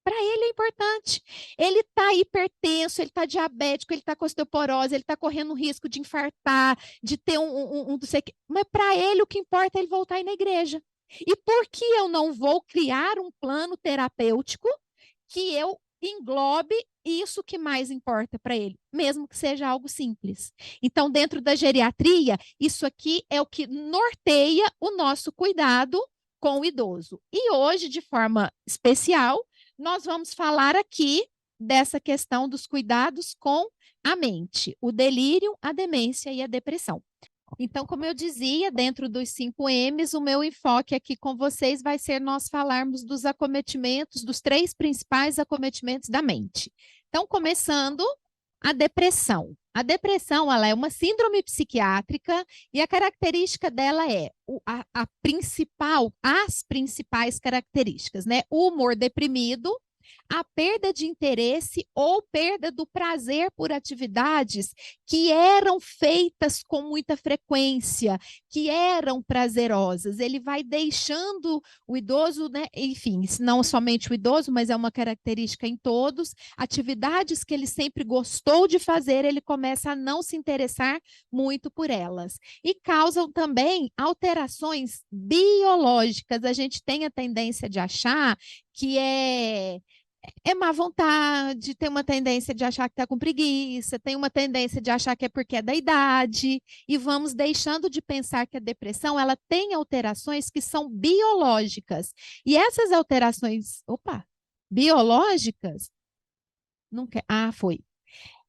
Para ele é importante. Ele está hipertenso, ele está diabético, ele está com osteoporose, ele está correndo risco de infartar, de ter não sei o quê. Mas para ele o que importa é ele voltar a ir na igreja. E por que eu não vou criar um plano terapêutico que eu englobe isso que mais importa para ele, mesmo que seja algo simples? Então, dentro da geriatria, isso aqui é o que norteia o nosso cuidado com o idoso. E hoje, de forma especial, nós vamos falar aqui dessa questão dos cuidados com a mente, o delírio, a demência e a depressão. Então, como eu dizia, dentro dos 5 M's, o meu enfoque aqui com vocês vai ser nós falarmos dos acometimentos, dos 3 principais acometimentos da mente. Então, começando, a depressão. A depressão, ela é uma síndrome psiquiátrica e a característica dela é as principais características, né? O humor deprimido, a perda de interesse ou perda do prazer por atividades que eram feitas com muita frequência, que eram prazerosas. Ele vai deixando o idoso, né? Enfim, não somente o idoso, mas é uma característica em todos, atividades que ele sempre gostou de fazer, ele começa a não se interessar muito por elas. E causam também alterações biológicas. A gente tem a tendência de achar que é má vontade, tem uma tendência de achar que está com preguiça, tem uma tendência de achar que é porque é da idade, e vamos deixando de pensar que a depressão ela tem alterações que são biológicas. E essas alterações, biológicas, não quer, foi.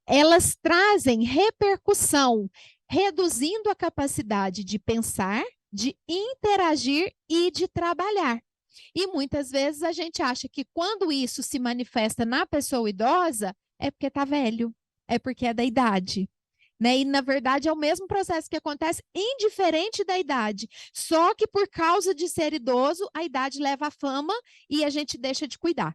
Elas trazem repercussão, reduzindo a capacidade de pensar, de interagir e de trabalhar. E muitas vezes a gente acha que quando isso se manifesta na pessoa idosa, é porque está velho, é porque é da idade. Né? E, na verdade, é o mesmo processo que acontece indiferente da idade. Só que por causa de ser idoso, a idade leva à fama e a gente deixa de cuidar.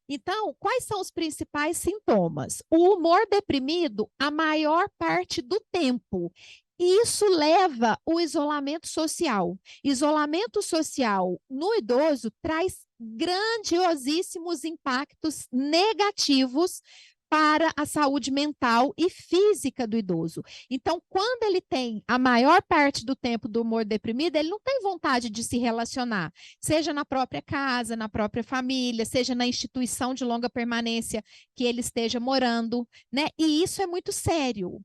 Então, quais são os principais sintomas? O humor deprimido a maior parte do tempo. Isso leva o isolamento social. Isolamento social no idoso traz grandiosíssimos impactos negativos para a saúde mental e física do idoso. Então, quando ele tem a maior parte do tempo do humor deprimido, ele não tem vontade de se relacionar, seja na própria casa, na própria família, seja na instituição de longa permanência que ele esteja morando, né? E isso é muito sério.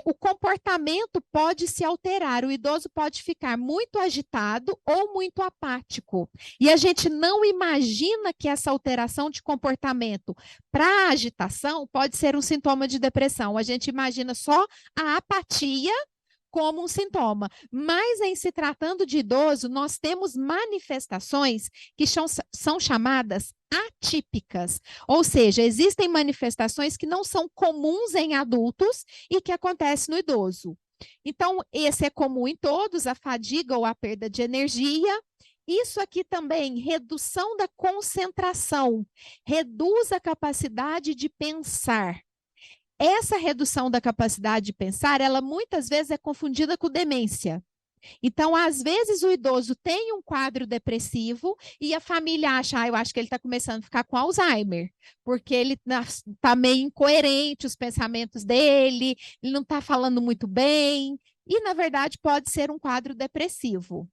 O comportamento pode se alterar, o idoso pode ficar muito agitado ou muito apático. E a gente não imagina que essa alteração de comportamento para agitação pode ser um sintoma de depressão. A gente imagina só a apatia como um sintoma. Mas em se tratando de idoso, nós temos manifestações que são chamadas atípicas, ou seja, existem manifestações que não são comuns em adultos e que acontecem no idoso. Então, esse é comum em todos, a fadiga ou a perda de energia. Isso aqui também, redução da concentração, reduz a capacidade de pensar. Essa redução da capacidade de pensar, ela muitas vezes é confundida com demência. Então, às vezes, o idoso tem um quadro depressivo e a família acha, eu acho que ele está começando a ficar com Alzheimer, porque ele está meio incoerente os pensamentos dele, ele não está falando muito bem, e, na verdade, pode ser um quadro depressivo.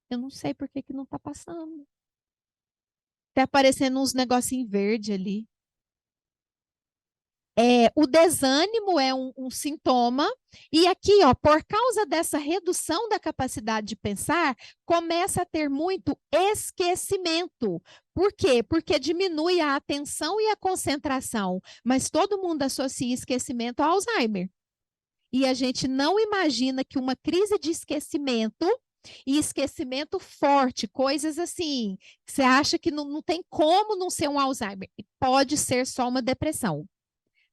Eu não sei por que não está passando. Está aparecendo uns negocinhos verde ali. O desânimo é um sintoma, e aqui, ó, por causa dessa redução da capacidade de pensar, começa a ter muito esquecimento. Por quê? Porque diminui a atenção e a concentração, mas todo mundo associa esquecimento ao Alzheimer. E a gente não imagina que uma crise de esquecimento e esquecimento forte, coisas assim, que você acha que não tem como não ser um Alzheimer, e pode ser só uma depressão.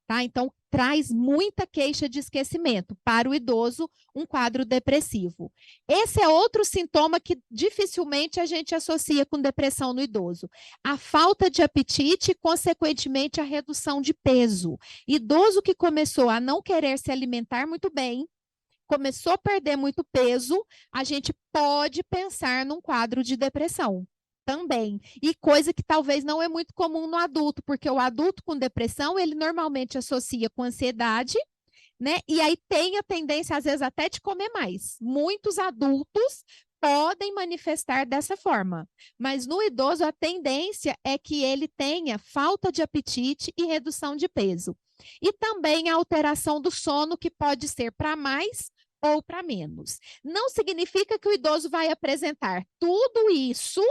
Tá? Então, traz muita queixa de esquecimento para o idoso, um quadro depressivo. Esse é outro sintoma que dificilmente a gente associa com depressão no idoso. A falta de apetite e, consequentemente, a redução de peso. Idoso que começou a não querer se alimentar muito bem, começou a perder muito peso, a gente pode pensar num quadro de depressão também. E coisa que talvez não é muito comum no adulto, porque o adulto com depressão, ele normalmente associa com ansiedade, né? E aí tem a tendência, às vezes, até de comer mais. Muitos adultos podem manifestar dessa forma, mas no idoso a tendência é que ele tenha falta de apetite e redução de peso. E também a alteração do sono, que pode ser para mais ou para menos. Não significa que o idoso vai apresentar tudo isso,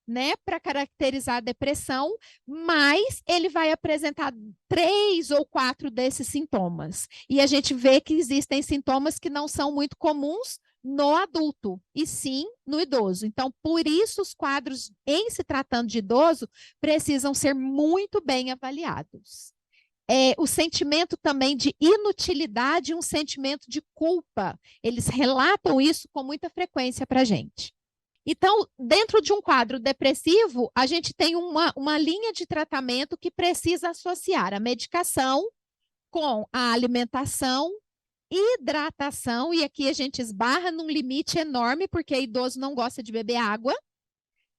né, para caracterizar a depressão, mas ele vai apresentar 3 ou 4 desses sintomas. E a gente vê que existem sintomas que não são muito comuns no adulto, e sim no idoso. Então, por isso, os quadros, em se tratando de idoso, precisam ser muito bem avaliados. O sentimento também de inutilidade e um sentimento de culpa. Eles relatam isso com muita frequência para a gente. Então, dentro de um quadro depressivo, a gente tem uma linha de tratamento que precisa associar a medicação com a alimentação, hidratação, e aqui a gente esbarra num limite enorme, porque idoso não gosta de beber água,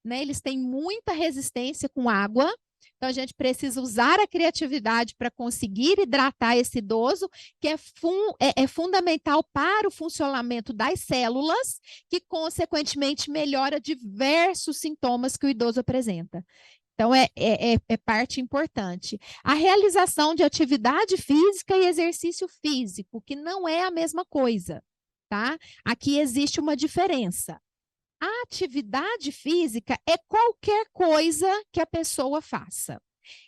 né? Eles têm muita resistência com água. Então, a gente precisa usar a criatividade para conseguir hidratar esse idoso, que é fundamental para o funcionamento das células, que, consequentemente, melhora diversos sintomas que o idoso apresenta. Então, é parte importante. A realização de atividade física e exercício físico, que não é a mesma coisa, tá? Aqui existe uma diferença. A atividade física é qualquer coisa que a pessoa faça.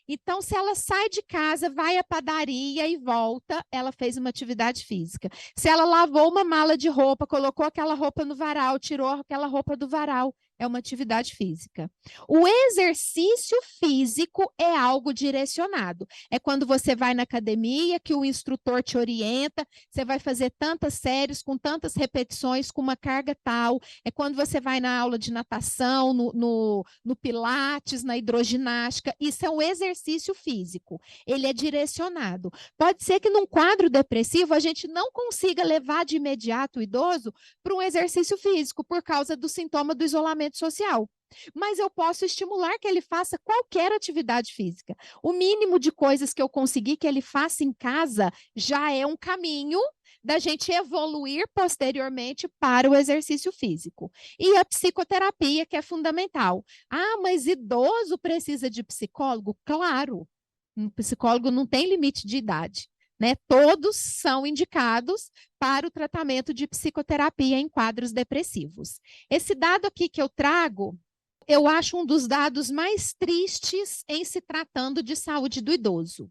Então, se ela sai de casa, vai à padaria e volta, ela fez uma atividade física. Se ela lavou uma mala de roupa, colocou aquela roupa no varal, tirou aquela roupa do varal, é uma atividade física. O exercício físico é algo direcionado. É quando você vai na academia, que o instrutor te orienta, você vai fazer tantas séries, com tantas repetições, com uma carga tal. É quando você vai na aula de natação, no pilates, na hidroginástica. Isso é um exercício físico. Ele é direcionado. Pode ser que num quadro depressivo a gente não consiga levar de imediato o idoso para um exercício físico por causa do sintoma do isolamento social. Mas eu posso estimular que ele faça qualquer atividade física. O mínimo de coisas que eu conseguir que ele faça em casa já é um caminho da gente evoluir posteriormente para o exercício físico. E a psicoterapia, que é fundamental. Ah, mas idoso precisa de psicólogo? Claro, um psicólogo não tem limite de idade. Né? Todos são indicados para o tratamento de psicoterapia em quadros depressivos. Esse dado aqui que eu trago, eu acho um dos dados mais tristes em se tratando de saúde do idoso.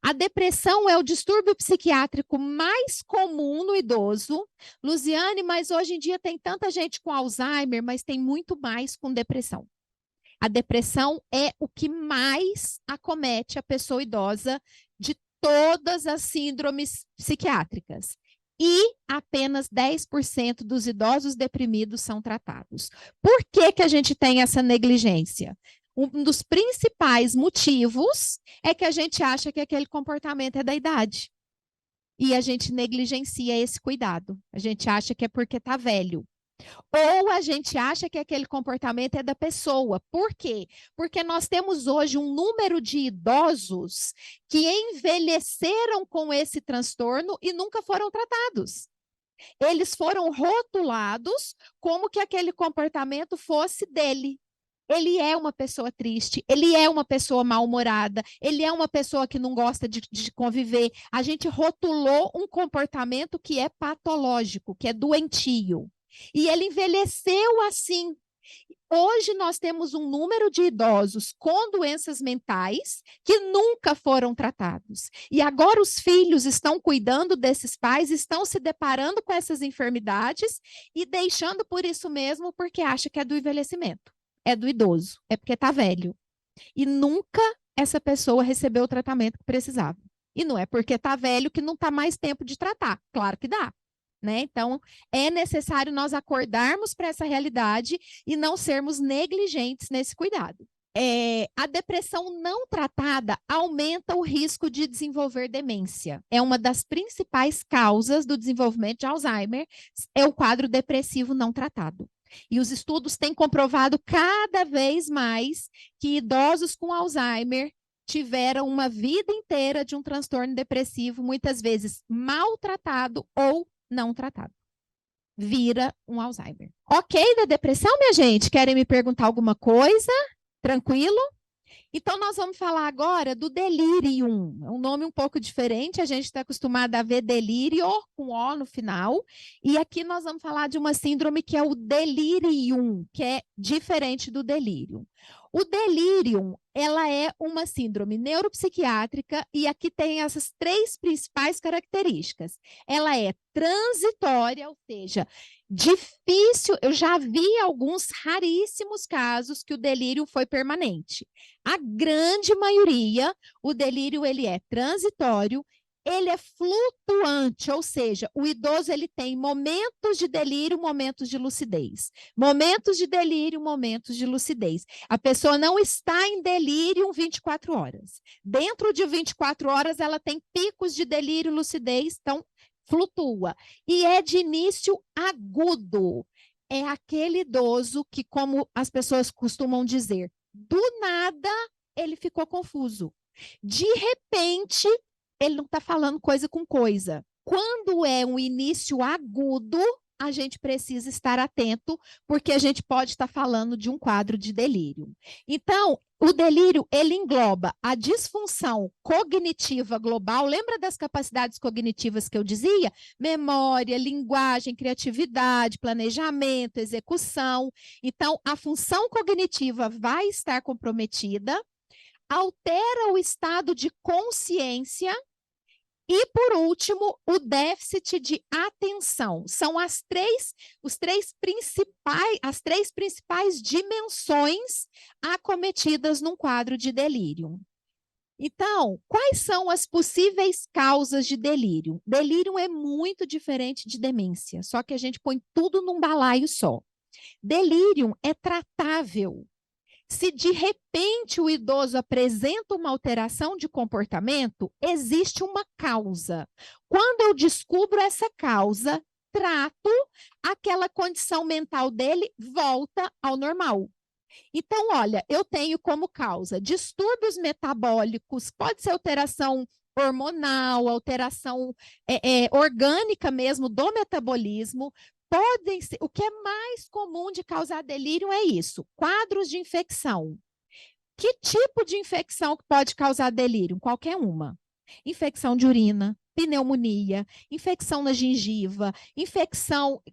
A depressão é o distúrbio psiquiátrico mais comum no idoso. Luziane, mas hoje em dia tem tanta gente com Alzheimer, mas tem muito mais com depressão. A depressão é o que mais acomete a pessoa idosa de todas as síndromes psiquiátricas. E apenas 10% dos idosos deprimidos são tratados. Por que que a gente tem essa negligência? Um dos principais motivos é que a gente acha que aquele comportamento é da idade. E a gente negligencia esse cuidado. A gente acha que é porque está velho. Ou a gente acha que aquele comportamento é da pessoa. Por quê? Porque nós temos hoje um número de idosos que envelheceram com esse transtorno e nunca foram tratados. Eles foram rotulados como que aquele comportamento fosse dele. Ele é uma pessoa triste, ele é uma pessoa mal-humorada, ele é uma pessoa que não gosta de conviver. A gente rotulou um comportamento que é patológico, que é doentio. E ele envelheceu assim. Hoje nós temos um número de idosos com doenças mentais que nunca foram tratados. E agora os filhos estão cuidando desses pais, estão se deparando com essas enfermidades e deixando por isso mesmo, porque acha que é do envelhecimento, é do idoso, é porque está velho. E nunca essa pessoa recebeu o tratamento que precisava. E não é porque está velho que não está mais tempo de tratar. Claro que dá. Né? Então, é necessário nós acordarmos para essa realidade e não sermos negligentes nesse cuidado. A depressão não tratada aumenta o risco de desenvolver demência. É uma das principais causas do desenvolvimento de Alzheimer, é o quadro depressivo não tratado. E os estudos têm comprovado cada vez mais que idosos com Alzheimer tiveram uma vida inteira de um transtorno depressivo, muitas vezes maltratado ou não tratado. Vira um Alzheimer. Ok da depressão, minha gente? Querem me perguntar alguma coisa? Tranquilo? Então, nós vamos falar agora do delirium. É um nome um pouco diferente, a gente está acostumado a ver delírio com O no final. E aqui nós vamos falar de uma síndrome que é o delirium, que é diferente do delírio. O delirium, ela é uma síndrome neuropsiquiátrica e aqui tem essas três principais características. Ela é transitória, ou seja, difícil, eu já vi alguns raríssimos casos que o delírio foi permanente. A grande maioria, o delírio ele é transitório, ele é flutuante, ou seja, o idoso ele tem momentos de delírio, momentos de lucidez. Momentos de delírio, momentos de lucidez. A pessoa não está em delírio 24 horas. Dentro de 24 horas, ela tem picos de delírio e lucidez, então flutua. E é de início agudo. É aquele idoso que, como as pessoas costumam dizer, do nada ele ficou confuso. De repente, ele não está falando coisa com coisa. Quando é um início agudo, a gente precisa estar atento, porque a gente pode estar falando de um quadro de delírio. Então, o delírio, ele engloba a disfunção cognitiva global. Lembra das capacidades cognitivas que eu dizia? Memória, linguagem, criatividade, planejamento, execução. Então, a função cognitiva vai estar comprometida, altera o estado de consciência e, por último, o déficit de atenção. São as três principais dimensões acometidas num quadro de delírio. Então, quais são as possíveis causas de delírio? Delírio é muito diferente de demência, só que a gente põe tudo num balaio só. Delírio é tratável. Se de repente o idoso apresenta uma alteração de comportamento, existe uma causa. Quando eu descubro essa causa, trato, aquela condição mental dele volta ao normal. Então, olha, eu tenho como causa distúrbios metabólicos, pode ser alteração hormonal, alteração orgânica mesmo do metabolismo. Podem ser, o que é mais comum de causar delírio é isso, quadros de infecção. Que tipo de infecção pode causar delírio? Qualquer uma. Infecção de urina, pneumonia, infecção na gengiva,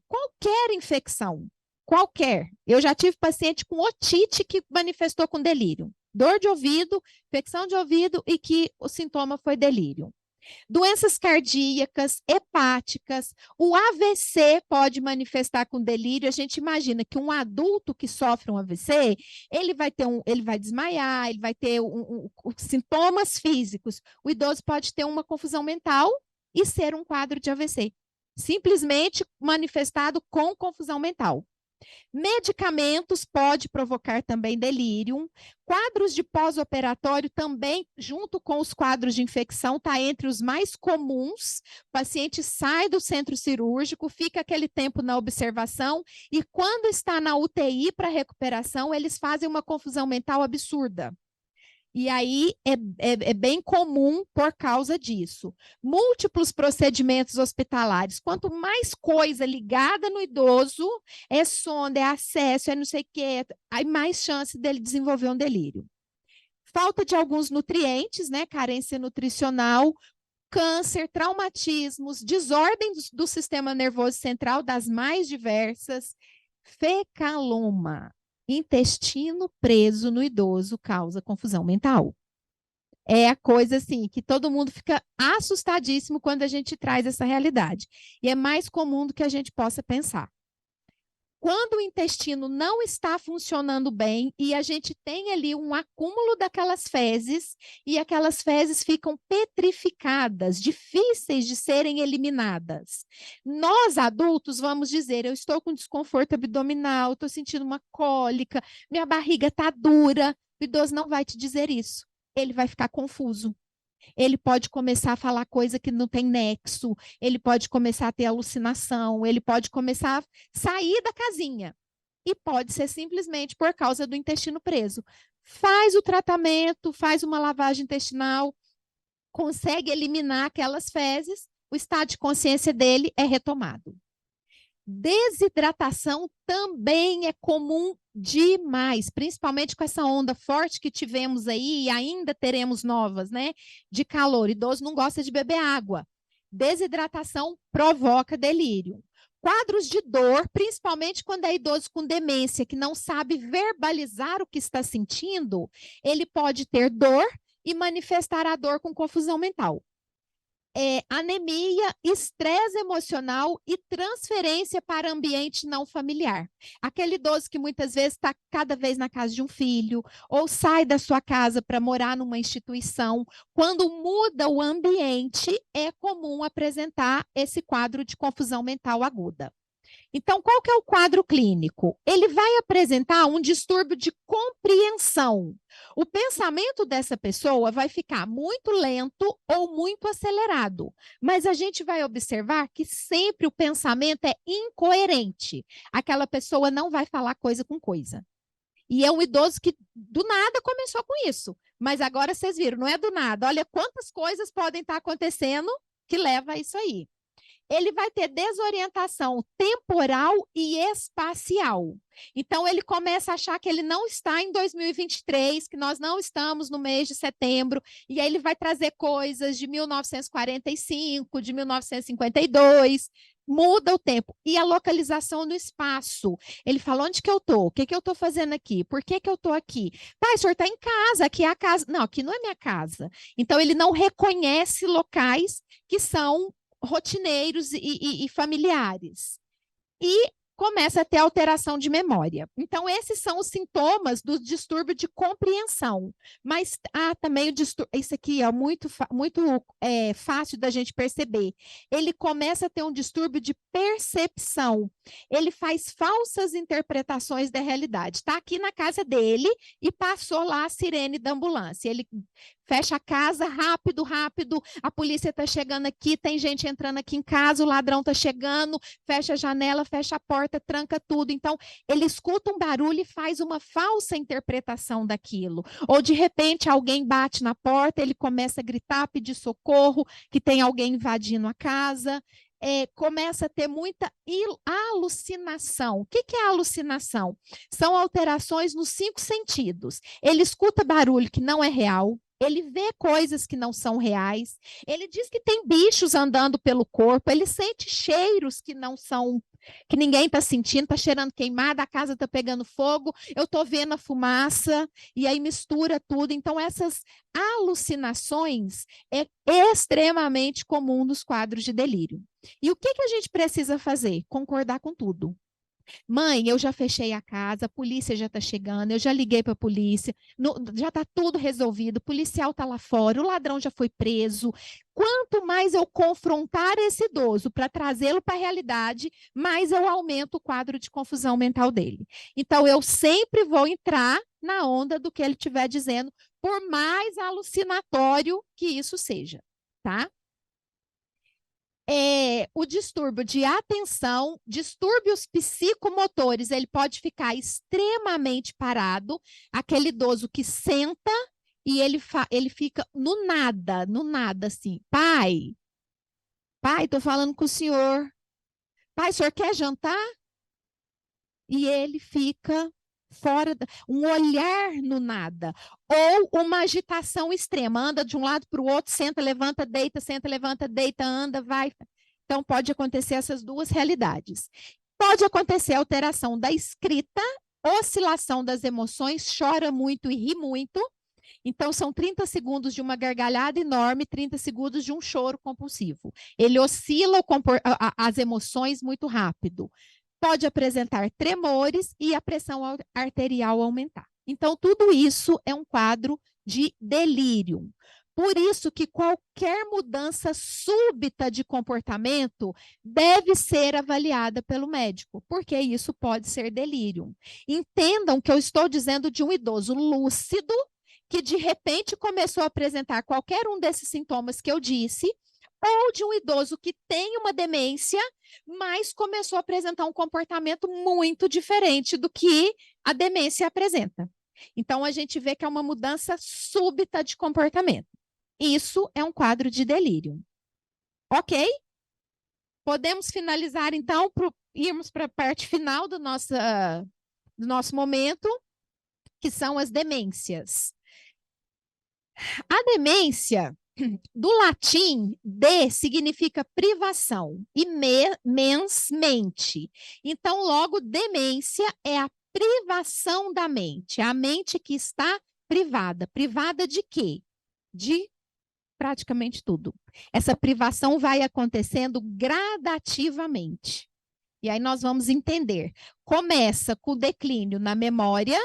qualquer infecção. Qualquer. Eu já tive paciente com otite que manifestou com delírio. Dor de ouvido, infecção de ouvido e que o sintoma foi delírio. Doenças cardíacas, hepáticas, o AVC pode manifestar com delírio. A gente imagina que um adulto que sofre um AVC, ele vai desmaiar, ele vai ter sintomas físicos. O idoso pode ter uma confusão mental e ser um quadro de AVC, simplesmente manifestado com confusão mental. Medicamentos pode provocar também delírio. Quadros de pós-operatório também, junto com os quadros de infecção, está entre os mais comuns. O paciente sai do centro cirúrgico, fica aquele tempo na observação e quando está na UTI para recuperação, eles fazem uma confusão mental absurda. E aí é bem comum por causa disso. Múltiplos procedimentos hospitalares. Quanto mais coisa ligada no idoso, é sonda, é acesso, é não sei o quê, aí mais chance dele desenvolver um delírio. Falta de alguns nutrientes, né? Carência nutricional, câncer, traumatismos, desordens do sistema nervoso central, das mais diversas, fecaloma. Intestino preso no idoso causa confusão mental. É a coisa assim que todo mundo fica assustadíssimo quando a gente traz essa realidade. E é mais comum do que a gente possa pensar. Quando o intestino não está funcionando bem e a gente tem ali um acúmulo daquelas fezes e aquelas fezes ficam petrificadas, difíceis de serem eliminadas. Nós adultos vamos dizer, eu estou com desconforto abdominal, estou sentindo uma cólica, minha barriga está dura. O idoso não vai te dizer isso. Ele vai ficar confuso. Ele pode começar a falar coisa que não tem nexo, ele pode começar a ter alucinação, ele pode começar a sair da casinha. E pode ser simplesmente por causa do intestino preso. Faz o tratamento, faz uma lavagem intestinal, consegue eliminar aquelas fezes, o estado de consciência dele é retomado. Desidratação também é comum demais, principalmente com essa onda forte que tivemos aí e ainda teremos novas, né? De calor. Idoso não gosta de beber água. Desidratação provoca delírio. Quadros de dor, principalmente quando é idoso com demência, que não sabe verbalizar o que está sentindo, ele pode ter dor e manifestar a dor com confusão mental. Anemia, estresse emocional e transferência para ambiente não familiar. Aquele idoso que muitas vezes está cada vez na casa de um filho, ou sai da sua casa para morar numa instituição. Quando muda o ambiente, é comum apresentar esse quadro de confusão mental aguda. Então, qual que é o quadro clínico? Ele vai apresentar um distúrbio de compreensão. O pensamento dessa pessoa vai ficar muito lento ou muito acelerado, mas a gente vai observar que sempre o pensamento é incoerente. Aquela pessoa não vai falar coisa com coisa. E é um idoso que do nada começou com isso, mas agora vocês viram, não é do nada. Olha quantas coisas podem estar acontecendo que leva a isso aí. Ele vai ter desorientação temporal e espacial. Então, ele começa a achar que ele não está em 2023, que nós não estamos no mês de setembro, e aí ele vai trazer coisas de 1945, de 1952, muda o tempo. E a localização no espaço. Ele fala, onde que eu estou? O que que eu estou fazendo aqui? Por que que eu estou aqui? Tá, o senhor está em casa, aqui é a casa. Não, aqui não é minha casa. Então, ele não reconhece locais que são rotineiros e familiares. E começa a ter alteração de memória. Então, esses são os sintomas do distúrbio de compreensão. Mas também o distúrbio, isso aqui é muito fácil da gente perceber. Ele começa a ter um distúrbio de percepção. Ele faz falsas interpretações da realidade. Está aqui na casa dele e passou lá a sirene da ambulância. Ele fecha a casa, rápido, rápido, a polícia está chegando aqui, tem gente entrando aqui em casa, o ladrão está chegando, fecha a janela, fecha a porta, tranca tudo. Então, ele escuta um barulho e faz uma falsa interpretação daquilo. Ou, de repente, alguém bate na porta, ele começa a gritar, pedir socorro, que tem alguém invadindo a casa. Começa a ter muita alucinação. O que que é alucinação? São alterações nos 5 sentidos. Ele escuta barulho que não é real, ele vê coisas que não são reais, ele diz que tem bichos andando pelo corpo, ele sente cheiros que não são, que ninguém está sentindo, está cheirando queimada, a casa está pegando fogo, eu estou vendo a fumaça, e aí mistura tudo. Então, essas alucinações é extremamente comum nos quadros de delírio. E o que que a gente precisa fazer? Concordar com tudo. Mãe, eu já fechei a casa, a polícia já está chegando, eu já liguei para a polícia, já está tudo resolvido, o policial está lá fora, o ladrão já foi preso. Quanto mais eu confrontar esse idoso para trazê-lo para a realidade, mais eu aumento o quadro de confusão mental dele. Então, eu sempre vou entrar na onda do que ele estiver dizendo, por mais alucinatório que isso seja, tá? O distúrbio de atenção, distúrbios psicomotores, ele pode ficar extremamente parado, aquele idoso que senta e ele fica no nada, assim. Pai, tô falando com o senhor. Pai, o senhor quer jantar? E ele fica um olhar no nada, ou uma agitação extrema, anda de um lado para o outro, senta, levanta, deita, anda, vai. Então, pode acontecer essas duas realidades. Pode acontecer alteração da escrita, oscilação das emoções, chora muito e ri muito. Então, são 30 segundos de uma gargalhada enorme, 30 segundos de um choro compulsivo. Ele oscila as emoções muito rápido. Pode apresentar tremores e a pressão arterial aumentar. Então, tudo isso é um quadro de delírio. Por isso que qualquer mudança súbita de comportamento deve ser avaliada pelo médico, porque isso pode ser delírio. Entendam que eu estou dizendo de um idoso lúcido que de repente começou a apresentar qualquer um desses sintomas que eu disse, ou de um idoso que tem uma demência, mas começou a apresentar um comportamento muito diferente do que a demência apresenta. Então, a gente vê que é uma mudança súbita de comportamento. Isso é um quadro de delírio. Ok? Podemos finalizar, então, irmos para a parte final do nosso momento, que são as demências. A demência, do latim, de significa privação e mens, mente. Então, logo, demência é a privação da mente, a mente que está privada. Privada de quê? De praticamente tudo. Essa privação vai acontecendo gradativamente. E aí nós vamos entender. Começa com o declínio na memória,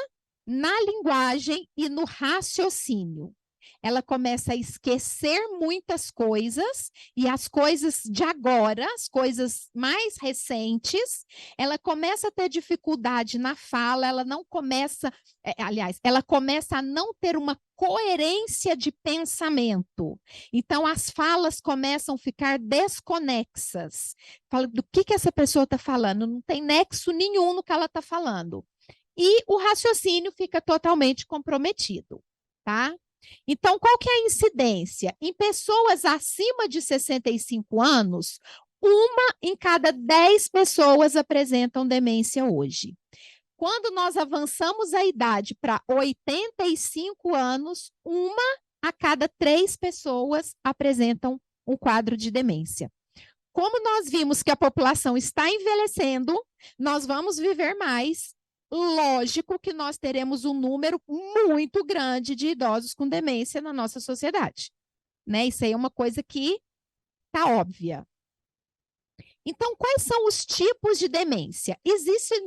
na linguagem e no raciocínio. Ela começa a esquecer muitas coisas, e as coisas de agora, as coisas mais recentes, ela começa a ter dificuldade na fala, ela não começa, ela começa a não ter uma coerência de pensamento. Então, as falas começam a ficar desconexas. Fala, do que essa pessoa está falando? Não tem nexo nenhum no que ela está falando. E o raciocínio fica totalmente comprometido, tá? Então, qual que é a incidência? Em pessoas acima de 65 anos, 1 em cada 10 pessoas apresentam demência hoje. Quando nós avançamos a idade para 85 anos, 1 a cada 3 pessoas apresentam um quadro de demência. Como nós vimos que a população está envelhecendo, nós vamos viver mais. Lógico que nós teremos um número muito grande de idosos com demência na nossa sociedade, né? Isso aí é uma coisa que está óbvia. Então, quais são os tipos de demência?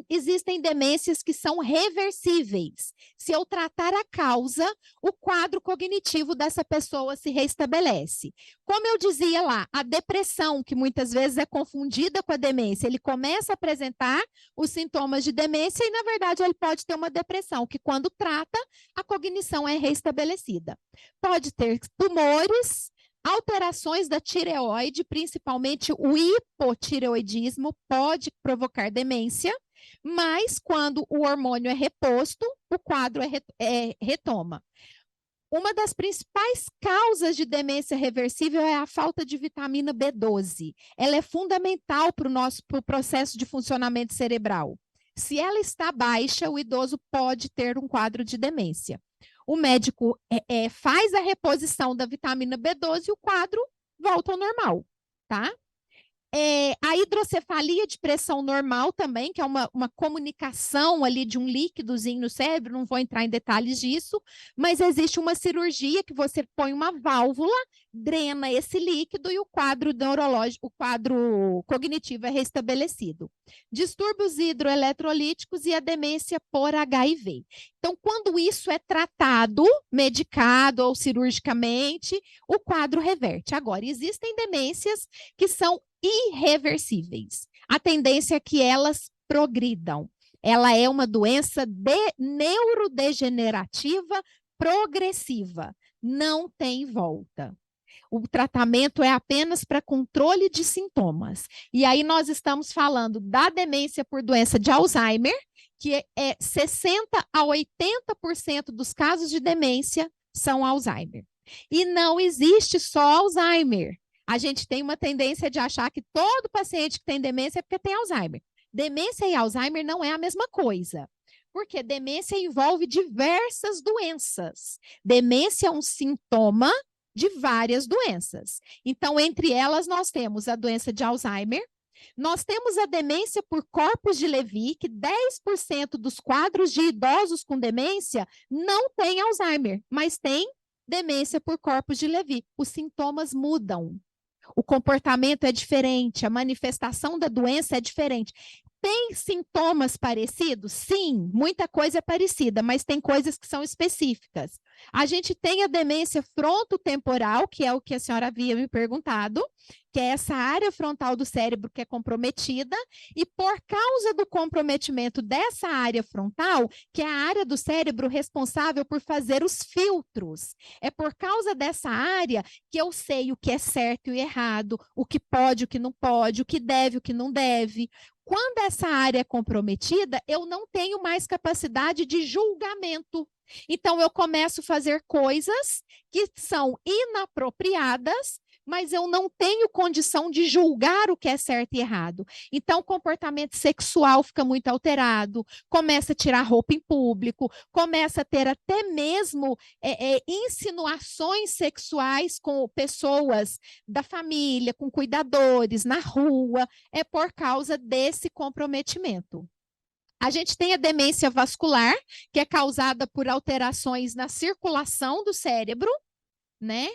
Existem demências que são reversíveis. Se eu tratar a causa, o quadro cognitivo dessa pessoa se restabelece. Como eu dizia lá, a depressão, que muitas vezes é confundida com a demência, ele começa a apresentar os sintomas de demência e, na verdade, ele pode ter uma depressão, que quando trata, a cognição é restabelecida. Pode ter tumores, alterações da tireoide, principalmente o hipotireoidismo, pode provocar demência, mas quando o hormônio é reposto, o quadro retoma. Uma das principais causas de demência reversível é a falta de vitamina B12. Ela é fundamental para o processo de funcionamento cerebral. Se ela está baixa, o idoso pode ter um quadro de demência. O médico faz a reposição da vitamina B12 e o quadro volta ao normal, tá? A hidrocefalia de pressão normal também, que é uma comunicação ali de um líquidozinho no cérebro, não vou entrar em detalhes disso, mas existe uma cirurgia que você põe uma válvula, drena esse líquido e o quadro neurológico, o quadro cognitivo é restabelecido. Distúrbios hidroeletrolíticos e a demência por HIV. Então, quando isso é tratado, medicado ou cirurgicamente, o quadro reverte. Agora, existem demências que são irreversíveis. A tendência é que elas progridam. Ela é uma doença neurodegenerativa progressiva. Não tem volta. O tratamento é apenas para controle de sintomas. E aí nós estamos falando da demência por doença de Alzheimer, que é 60% a 80% dos casos de demência são Alzheimer. E não existe só Alzheimer. A gente tem uma tendência de achar que todo paciente que tem demência é porque tem Alzheimer. Demência e Alzheimer não é a mesma coisa, porque demência envolve diversas doenças. Demência é um sintoma de várias doenças. Então, entre elas, nós temos a doença de Alzheimer, nós temos a demência por corpos de Levy, que 10% dos quadros de idosos com demência não têm Alzheimer, mas têm demência por corpos de Levy. Os sintomas mudam. O comportamento é diferente, a manifestação da doença é diferente. Tem sintomas parecidos? Sim, muita coisa é parecida, mas tem coisas que são específicas. A gente tem a demência frontotemporal, que é o que a senhora havia me perguntado, que é essa área frontal do cérebro que é comprometida, e por causa do comprometimento dessa área frontal, que é a área do cérebro responsável por fazer os filtros. É por causa dessa área que eu sei o que é certo e errado, o que pode, o que não pode, o que deve, o que não deve. Quando essa área é comprometida, eu não tenho mais capacidade de julgamento. Então, eu começo a fazer coisas que são inapropriadas, mas eu não tenho condição de julgar o que é certo e errado. Então, o comportamento sexual fica muito alterado, começa a tirar roupa em público, começa a ter até mesmo insinuações sexuais com pessoas da família, com cuidadores, na rua, é por causa desse comprometimento. A gente tem a demência vascular, que é causada por alterações na circulação do cérebro, né?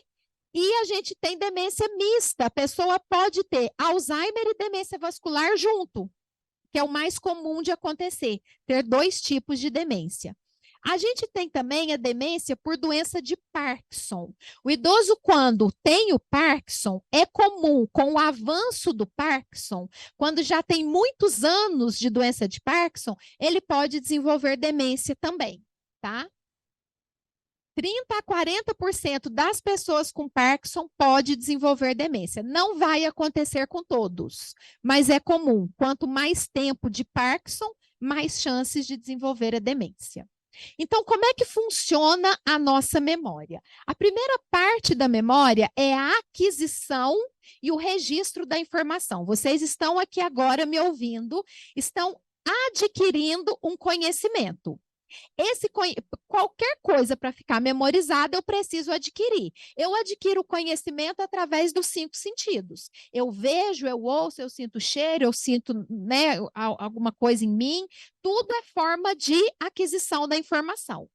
E a gente tem demência mista. A pessoa pode ter Alzheimer e demência vascular junto, que é o mais comum de acontecer, ter 2 tipos de demência. A gente tem também a demência por doença de Parkinson. O idoso, quando tem o Parkinson, é comum, com o avanço do Parkinson, quando já tem muitos anos de doença de Parkinson, ele pode desenvolver demência também, tá? 30% a 40% das pessoas com Parkinson pode desenvolver demência. Não vai acontecer com todos, mas é comum. Quanto mais tempo de Parkinson, mais chances de desenvolver a demência. Então, como é que funciona a nossa memória? A primeira parte da memória é a aquisição e o registro da informação. Vocês estão aqui agora me ouvindo, estão adquirindo um conhecimento. Qualquer coisa para ficar memorizada, eu preciso adquirir. Eu adquiro o conhecimento através dos 5 sentidos. Eu vejo, eu ouço, eu sinto cheiro, eu sinto, né, alguma coisa em mim. Tudo é forma de aquisição da informação.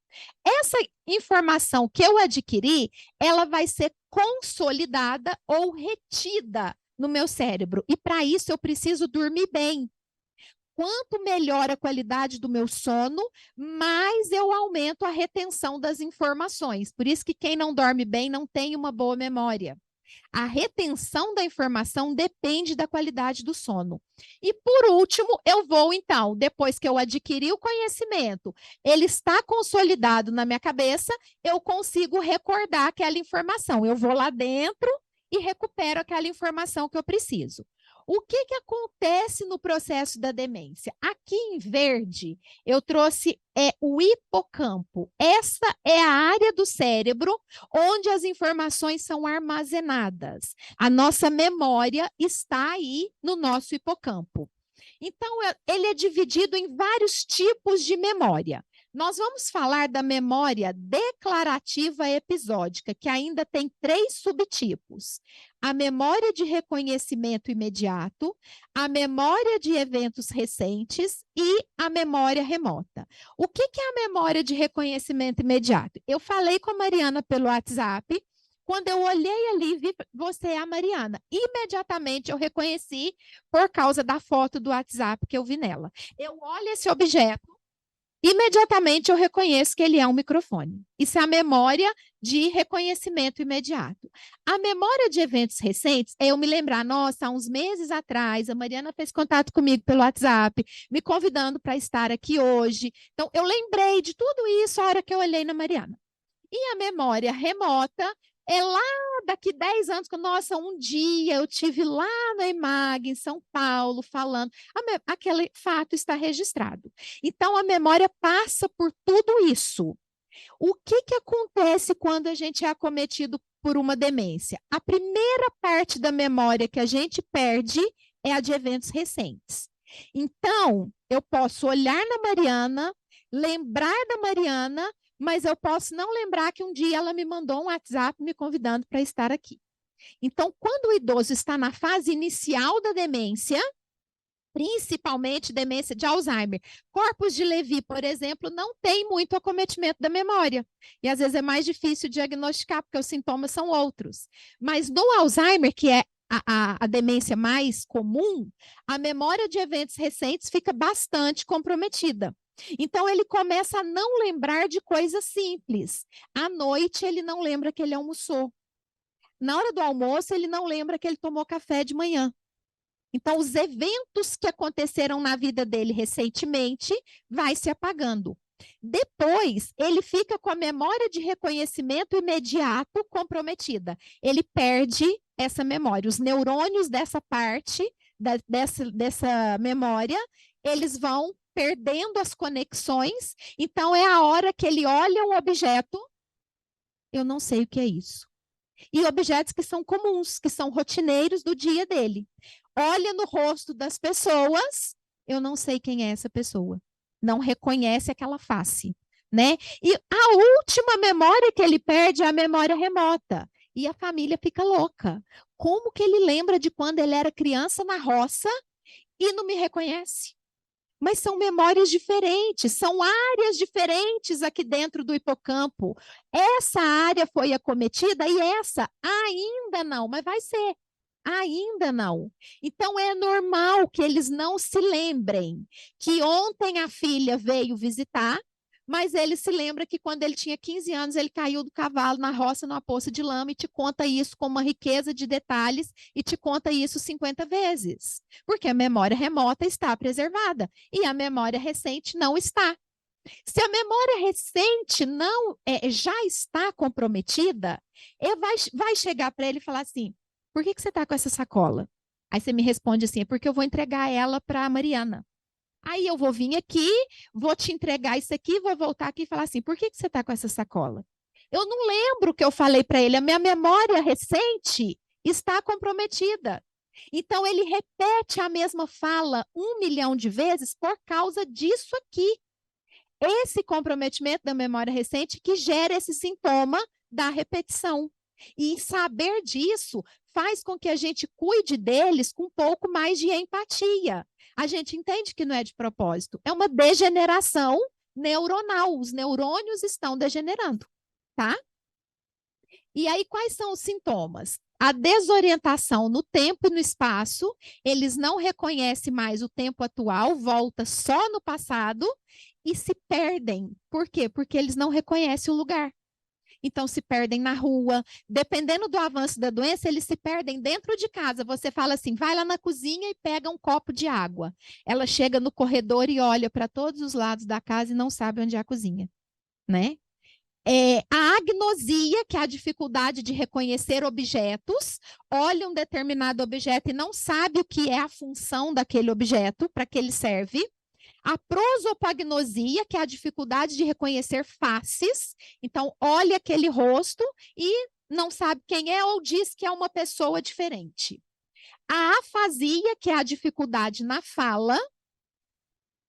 Essa informação que eu adquiri, ela vai ser consolidada ou retida no meu cérebro. E para isso eu preciso dormir bem. Quanto melhor a qualidade do meu sono, mais eu aumento a retenção das informações. Por isso que quem não dorme bem não tem uma boa memória. A retenção da informação depende da qualidade do sono. E, por último, eu vou, então, depois que eu adquiri o conhecimento, ele está consolidado na minha cabeça, eu consigo recordar aquela informação. Eu vou lá dentro e recupero aquela informação que eu preciso. O que acontece no processo da demência? Aqui em verde, eu trouxe o hipocampo. Essa é a área do cérebro onde as informações são armazenadas. A nossa memória está aí no nosso hipocampo. Então, ele é dividido em vários tipos de memória. Nós vamos falar da memória declarativa episódica, que ainda tem 3 subtipos. A memória de reconhecimento imediato, a memória de eventos recentes e a memória remota. O que é a memória de reconhecimento imediato? Eu falei com a Mariana pelo WhatsApp. Quando eu olhei ali, vi você é a Mariana. Imediatamente eu reconheci por causa da foto do WhatsApp que eu vi nela. Eu olho esse objeto, imediatamente eu reconheço que ele é um microfone. Isso é a memória de reconhecimento imediato. A memória de eventos recentes é eu me lembrar, nossa, há uns meses atrás, a Mariana fez contato comigo pelo WhatsApp, me convidando para estar aqui hoje. Então, eu lembrei de tudo isso a hora que eu olhei na Mariana. E a memória remota é lá daqui 10 anos, que, nossa, um dia eu tive lá na EMAG, em São Paulo, falando. Aquele fato está registrado. Então, a memória passa por tudo isso. O que acontece quando a gente é acometido por uma demência? A primeira parte da memória que a gente perde é a de eventos recentes. Então, eu posso olhar na Mariana, lembrar da Mariana, mas eu posso não lembrar que um dia ela me mandou um WhatsApp me convidando para estar aqui. Então, quando o idoso está na fase inicial da demência, principalmente demência de Alzheimer. Corpus de Levy, por exemplo, não tem muito acometimento da memória. E às vezes é mais difícil diagnosticar, porque os sintomas são outros. Mas no Alzheimer, que é a demência mais comum, a memória de eventos recentes fica bastante comprometida. Então, ele começa a não lembrar de coisas simples. À noite, ele não lembra que ele almoçou. Na hora do almoço, ele não lembra que ele tomou café de manhã. Então, os eventos que aconteceram na vida dele recentemente vai se apagando. Depois, ele fica com a memória de reconhecimento imediato comprometida. Ele perde essa memória. Os neurônios dessa parte, dessa memória, eles vão perdendo as conexões. Então, é a hora que ele olha um objeto, eu não sei o que é isso. E objetos que são comuns, que são rotineiros do dia dele. Olha no rosto das pessoas, eu não sei quem é essa pessoa. Não reconhece aquela face, né? E a última memória que ele perde é a memória remota. E a família fica louca. Como que ele lembra de quando ele era criança na roça e não me reconhece? Mas são memórias diferentes, são áreas diferentes aqui dentro do hipocampo. Essa área foi acometida e essa ainda não, mas vai ser. Ainda não. Então é normal que eles não se lembrem que ontem a filha veio visitar, mas ele se lembra que quando ele tinha 15 anos, ele caiu do cavalo na roça, numa poça de lama, e te conta isso com uma riqueza de detalhes, e te conta isso 50 vezes. Porque a memória remota está preservada, e a memória recente não está. Se a memória recente não já está comprometida, vai chegar para ele e falar assim, por que você está com essa sacola? Aí você me responde assim, é porque eu vou entregar ela para a Mariana. Aí eu vou vir aqui, vou te entregar isso aqui, vou voltar aqui e falar assim, por que você está com essa sacola? Eu não lembro o que eu falei para ele, a minha memória recente está comprometida. Então, ele repete a mesma fala 1 milhão de vezes por causa disso aqui. Esse comprometimento da memória recente que gera esse sintoma da repetição. E saber disso faz com que a gente cuide deles com um pouco mais de empatia. A gente entende que não é de propósito, é uma degeneração neuronal, os neurônios estão degenerando, tá? E aí, quais são os sintomas? A desorientação no tempo e no espaço, eles não reconhecem mais o tempo atual, volta só no passado e se perdem. Por quê? Porque eles não reconhecem o lugar. Então, se perdem na rua. Dependendo do avanço da doença, eles se perdem dentro de casa. Você fala assim, vai lá na cozinha e pega um copo de água. Ela chega no corredor e olha para todos os lados da casa e não sabe onde é a cozinha, né? A agnosia, que é a dificuldade de reconhecer objetos, olha um determinado objeto e não sabe o que é a função daquele objeto, para que ele serve. A prosopagnosia, que é a dificuldade de reconhecer faces, então olha aquele rosto e não sabe quem é ou diz que é uma pessoa diferente. A afasia, que é a dificuldade na fala.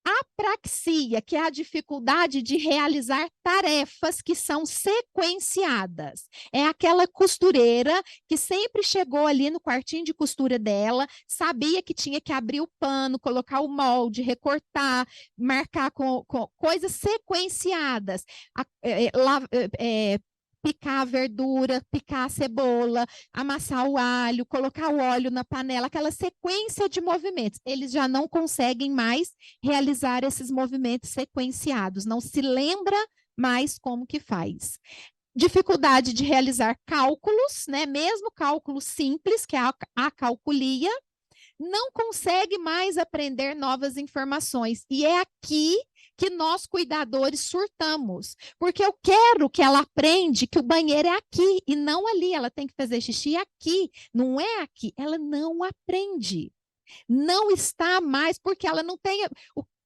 Apraxia, que é a dificuldade de realizar tarefas que são sequenciadas. É aquela costureira que sempre chegou ali no quartinho de costura dela, sabia que tinha que abrir o pano, colocar o molde, recortar, marcar com coisas sequenciadas. Picar a verdura, picar a cebola, amassar o alho, colocar o óleo na panela, aquela sequência de movimentos. Eles já não conseguem mais realizar esses movimentos sequenciados, não se lembra mais como que faz. Dificuldade de realizar cálculos, né? Mesmo cálculos simples, que é a acalculia, não consegue mais aprender novas informações. E é aqui que nós, cuidadores, surtamos. Porque eu quero que ela aprenda que o banheiro é aqui e não ali. Ela tem que fazer xixi aqui, não é aqui. Ela não aprende. Não está mais, porque ela não tem...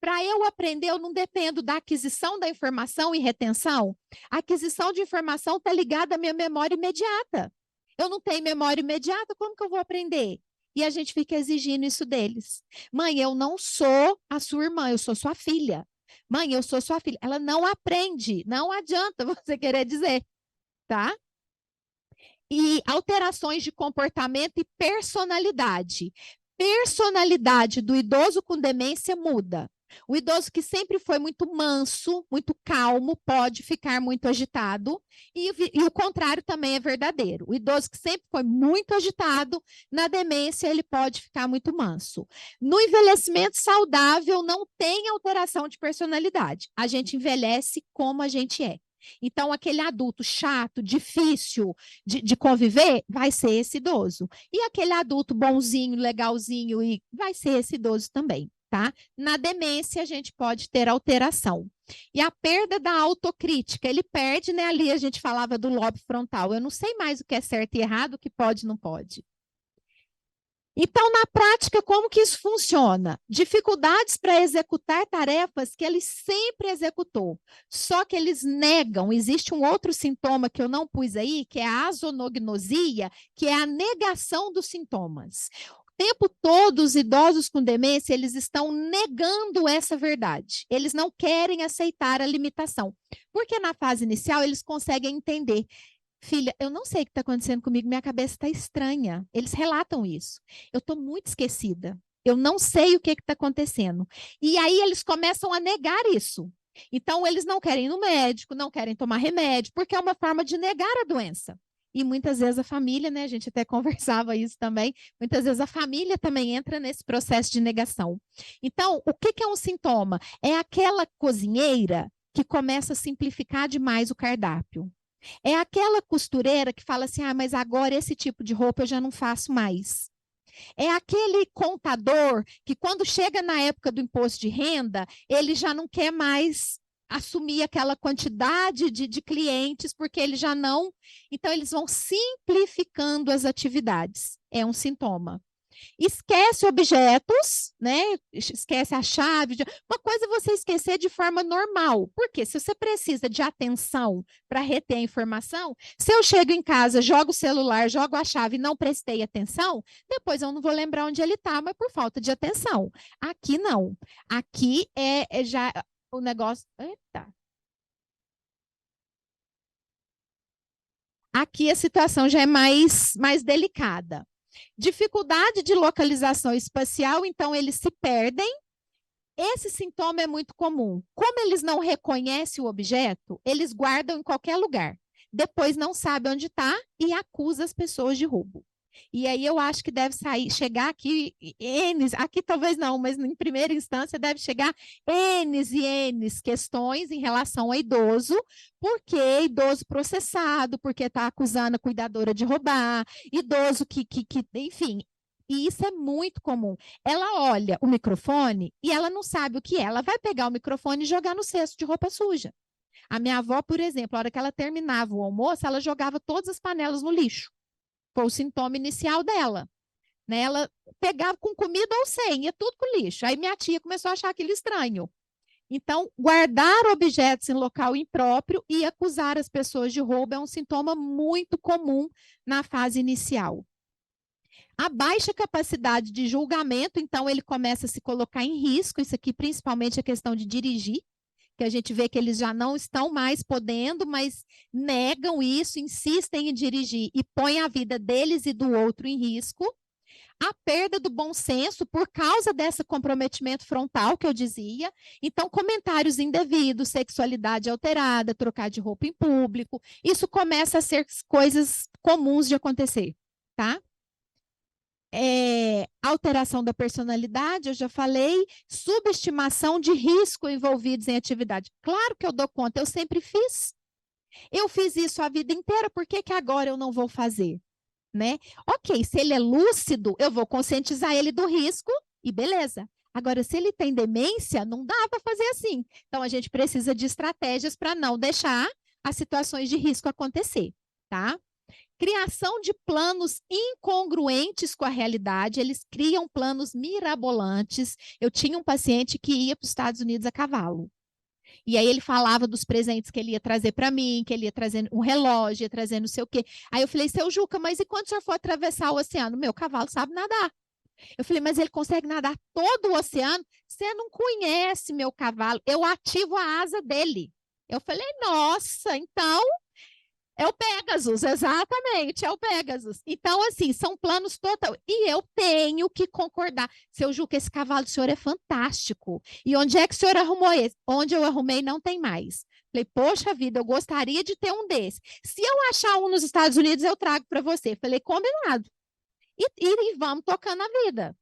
Para eu aprender, eu não dependo da aquisição da informação e retenção. A aquisição de informação está ligada à minha memória imediata. Eu não tenho memória imediata, como que eu vou aprender? E a gente fica exigindo isso deles. Mãe, eu não sou a sua irmã, eu sou sua filha. Mãe, eu sou sua filha. Ela não aprende, não adianta você querer dizer, tá? E alterações de comportamento e personalidade. Personalidade do idoso com demência muda. O idoso que sempre foi muito manso, muito calmo, pode ficar muito agitado, e o contrário também é verdadeiro. O idoso que sempre foi muito agitado, na demência ele pode ficar muito manso. No envelhecimento saudável, não tem alteração de personalidade. A gente envelhece como a gente é. Então, aquele adulto chato, difícil de conviver, vai ser esse idoso. E aquele adulto bonzinho, legalzinho, e vai ser esse idoso também, tá? Na demência, a gente pode ter alteração. E a perda da autocrítica, ele perde, né? Ali a gente falava do lobo frontal. Eu não sei mais o que é certo e errado, o que pode e não pode. Então, na prática, como que isso funciona? Dificuldades para executar tarefas que ele sempre executou, só que eles negam. Existe um outro sintoma que eu não pus aí, que é a azonognosia, que é a negação dos sintomas. O tempo todo, os idosos com demência, eles estão negando essa verdade. Eles não querem aceitar a limitação, porque na fase inicial eles conseguem entender. Filha, eu não sei o que está acontecendo comigo, minha cabeça está estranha. Eles relatam isso. Eu estou muito esquecida. Eu não sei o que está acontecendo. E aí eles começam a negar isso. Então, eles não querem ir no médico, não querem tomar remédio, porque é uma forma de negar a doença. E muitas vezes a família, né? A gente até conversava isso também. Muitas vezes a família também entra nesse processo de negação. Então, o que é um sintoma? É aquela cozinheira que começa a simplificar demais o cardápio. É aquela costureira que fala assim: ah, mas agora esse tipo de roupa eu já não faço mais. É aquele contador que, quando chega na época do imposto de renda, ele já não quer mais assumir aquela quantidade de clientes, porque ele já não. Então, eles vão simplificando as atividades. É um sintoma. Esquece objetos, né? Esquece a chave. Uma coisa é você esquecer de forma normal. Porque se você precisa de atenção para reter a informação, se eu chego em casa, jogo o celular, jogo a chave e não prestei atenção, depois eu não vou lembrar onde ele está, mas por falta de atenção. Aqui não. Aqui é já o negócio. Eita. Aqui a situação já é mais delicada. Dificuldade de localização espacial, então eles se perdem. Esse sintoma é muito comum. Como eles não reconhecem o objeto, eles guardam em qualquer lugar. Depois não sabe onde está e acusa as pessoas de roubo. E aí eu acho que deve chegar aqui, aqui talvez não, mas em primeira instância deve chegar N's e N's questões em relação a idoso, porque idoso processado, porque está acusando a cuidadora de roubar, idoso enfim, e isso é muito comum. Ela olha o microfone e ela não sabe o que é. Ela vai pegar o microfone e jogar no cesto de roupa suja. A minha avó, por exemplo, a hora que ela terminava o almoço, ela jogava todas as panelas no lixo. Foi o sintoma inicial dela. Né? Ela pegava com comida ou sem, ia tudo para o lixo. Aí minha tia começou a achar aquilo estranho. Então, guardar objetos em local impróprio e acusar as pessoas de roubo é um sintoma muito comum na fase inicial. A baixa capacidade de julgamento, então, ele começa a se colocar em risco, isso aqui principalmente a questão de dirigir, que a gente vê que eles já não estão mais podendo, mas negam isso, insistem em dirigir e põem a vida deles e do outro em risco. A perda do bom senso por causa desse comprometimento frontal que eu dizia. Então, comentários indevidos, sexualidade alterada, trocar de roupa em público, isso começa a ser coisas comuns de acontecer, tá? Alteração da personalidade, eu já falei, subestimação de risco envolvidos em atividade. Claro que eu dou conta, eu sempre fiz. Eu fiz isso a vida inteira, por que agora eu não vou fazer? Né? Ok, se ele é lúcido, eu vou conscientizar ele do risco e beleza. Agora, se ele tem demência, não dá para fazer assim. Então, a gente precisa de estratégias para não deixar as situações de risco acontecer, tá? Criação de planos incongruentes com a realidade, eles criam planos mirabolantes. Eu tinha um paciente que ia para os Estados Unidos a cavalo. E aí ele falava dos presentes que ele ia trazer para mim, que ele ia trazer um relógio, ia trazer não sei o quê. Aí eu falei, seu Juca, mas e quando o senhor for atravessar o oceano? Meu cavalo sabe nadar. Eu falei, mas ele consegue nadar todo o oceano? Você não conhece meu cavalo, eu ativo a asa dele. Eu falei, nossa, então é o Pegasus, exatamente, é o Pegasus. Então, assim, são planos total. E eu tenho que concordar. Seu Juca, esse cavalo do senhor é fantástico. E onde é que o senhor arrumou esse? Onde eu arrumei, não tem mais. Falei, poxa vida, eu gostaria de ter um desse. Se eu achar um nos Estados Unidos, eu trago para você. Falei, combinado. E vamos tocando a vida.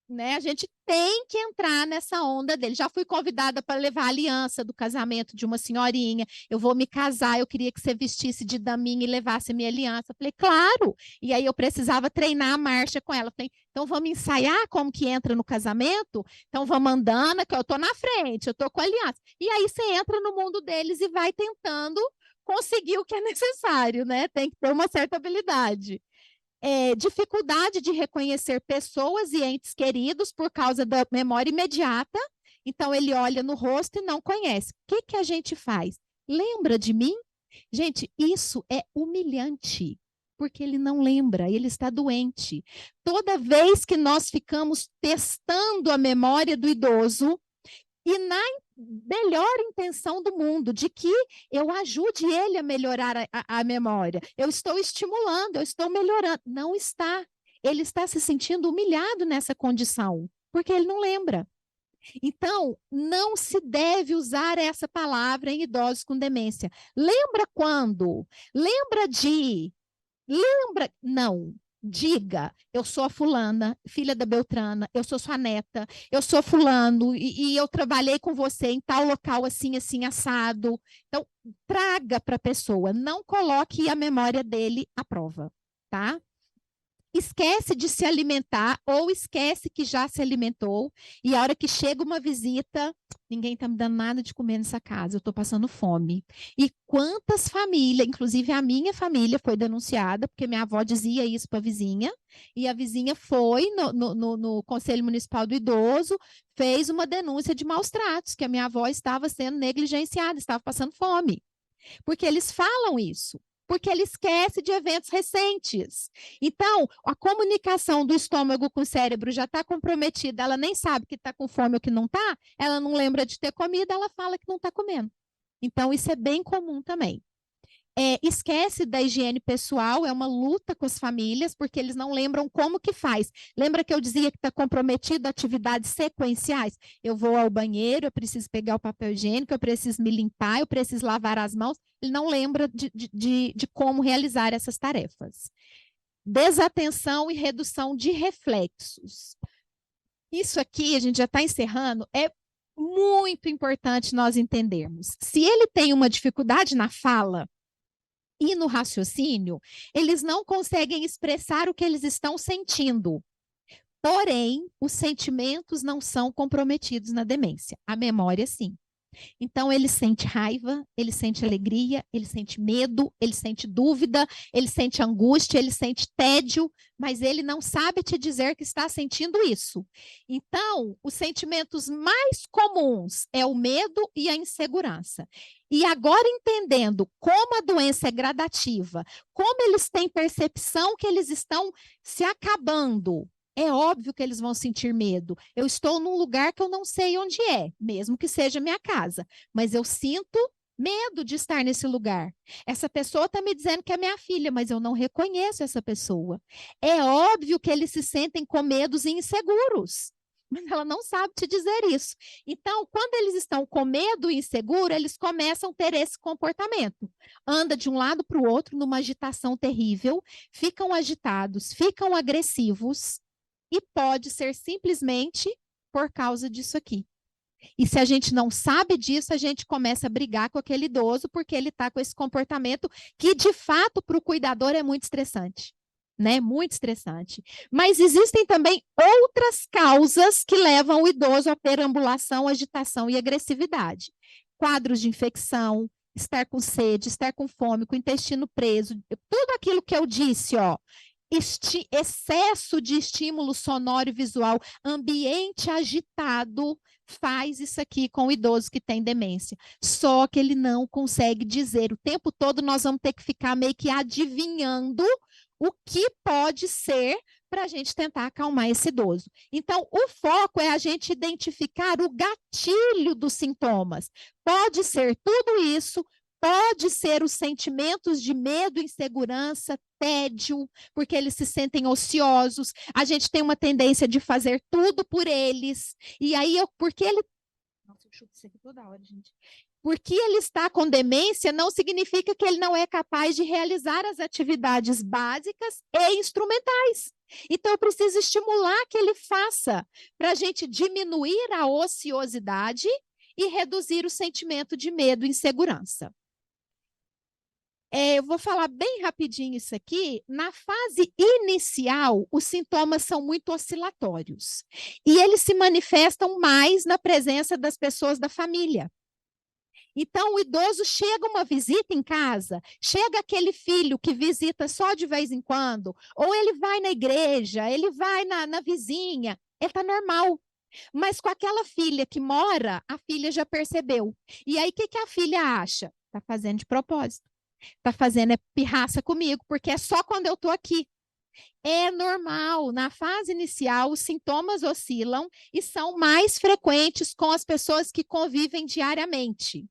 Né? A gente tem que entrar nessa onda dele. Já fui convidada para levar a aliança do casamento de uma senhorinha. Eu vou me casar, eu queria que você vestisse de daminha e levasse a minha aliança. Falei, claro. E aí eu precisava treinar a marcha com ela. Falei, então vamos ensaiar como que entra no casamento? Então vamos andando, que eu estou na frente, eu estou com a aliança. E aí você entra no mundo deles e vai tentando conseguir o que é necessário, né? Tem que ter uma certa habilidade. Dificuldade de reconhecer pessoas e entes queridos por causa da memória imediata. Então, ele olha no rosto e não conhece. O que, que a gente faz? Lembra de mim? Gente, isso é humilhante, porque ele não lembra, ele está doente. Toda vez que nós ficamos testando a memória do idoso, e na melhor intenção do mundo, de que eu ajude ele a melhorar a memória. Eu estou estimulando, eu estou melhorando. Não está. Ele está se sentindo humilhado nessa condição, porque ele não lembra. Então, não se deve usar essa palavra em idosos com demência. Lembra quando? Lembra de? Lembra? Não. Diga, eu sou a fulana, filha da Beltrana, eu sou sua neta, eu sou fulano e eu trabalhei com você em tal local assim, assim, assado. Então, traga para a pessoa, não coloque a memória dele à prova, tá? Esquece de se alimentar ou esquece que já se alimentou e a hora que chega uma visita, ninguém está me dando nada de comer nessa casa, eu estou passando fome. E quantas famílias, inclusive a minha família foi denunciada, porque minha avó dizia isso para a vizinha, e a vizinha foi no Conselho Municipal do Idoso, fez uma denúncia de maus tratos, que a minha avó estava sendo negligenciada, estava passando fome. Porque eles falam isso. Porque ele esquece de eventos recentes. Então, a comunicação do estômago com o cérebro já está comprometida, ela nem sabe que está com fome ou que não está, ela não lembra de ter comida, ela fala que não está comendo. Então, isso é bem comum também. Esquece da higiene pessoal, é uma luta com as famílias, porque eles não lembram como que faz. Lembra que eu dizia que está comprometido a atividades sequenciais? Eu vou ao banheiro, eu preciso pegar o papel higiênico, eu preciso me limpar, eu preciso lavar as mãos. Ele não lembra de como realizar essas tarefas. Desatenção e redução de reflexos. Isso aqui, a gente já está encerrando, é muito importante nós entendermos. Se ele tem uma dificuldade na fala, e no raciocínio, eles não conseguem expressar o que eles estão sentindo. Porém, os sentimentos não são comprometidos na demência. A memória, sim. Então, ele sente raiva, ele sente alegria, ele sente medo, ele sente dúvida, ele sente angústia, ele sente tédio, mas ele não sabe te dizer que está sentindo isso. Então, os sentimentos mais comuns é o medo e a insegurança. E agora, entendendo como a doença é gradativa, como eles têm percepção que eles estão se acabando, é óbvio que eles vão sentir medo. Eu estou num lugar que eu não sei onde é, mesmo que seja minha casa, mas eu sinto medo de estar nesse lugar. Essa pessoa está me dizendo que é minha filha, mas eu não reconheço essa pessoa. É óbvio que eles se sentem com medos e inseguros, mas ela não sabe te dizer isso. Então, quando eles estão com medo e inseguro, eles começam a ter esse comportamento. Anda de um lado para o outro numa agitação terrível, ficam agitados, ficam agressivos, e pode ser simplesmente por causa disso aqui. E se a gente não sabe disso, a gente começa a brigar com aquele idoso porque ele está com esse comportamento que, de fato, para o cuidador é muito estressante. Né? Muito estressante. Mas existem também outras causas que levam o idoso a perambulação, agitação e agressividade. Quadros de infecção, estar com sede, estar com fome, com o intestino preso, tudo aquilo que eu disse, ó, excesso de estímulo sonoro e visual, ambiente agitado, faz isso aqui com o idoso que tem demência. Só que ele não consegue dizer. O tempo todo nós vamos ter que ficar meio que adivinhando o que pode ser para a gente tentar acalmar esse idoso. Então, o foco é a gente identificar o gatilho dos sintomas. Pode ser tudo isso, pode ser os sentimentos de medo, insegurança, tédio, porque eles se sentem ociosos. A gente tem uma tendência de fazer tudo por eles. E aí, porque ele... Nossa, eu chuto isso aqui toda hora, gente. Porque ele está com demência não significa que ele não é capaz de realizar as atividades básicas e instrumentais. Então, eu preciso estimular que ele faça, para a gente diminuir a ociosidade e reduzir o sentimento de medo e insegurança. Eu vou falar bem rapidinho isso aqui. Na fase inicial, os sintomas são muito oscilatórios. E eles se manifestam mais na presença das pessoas da família. Então, o idoso chega uma visita em casa, chega aquele filho que visita só de vez em quando, ou ele vai na igreja, ele vai na vizinha, ele está normal. Mas com aquela filha que mora, a filha já percebeu. E aí, o que a filha acha? Está fazendo de propósito. Está fazendo pirraça comigo, porque é só quando eu estou aqui. É normal, na fase inicial, os sintomas oscilam e são mais frequentes com as pessoas que convivem diariamente.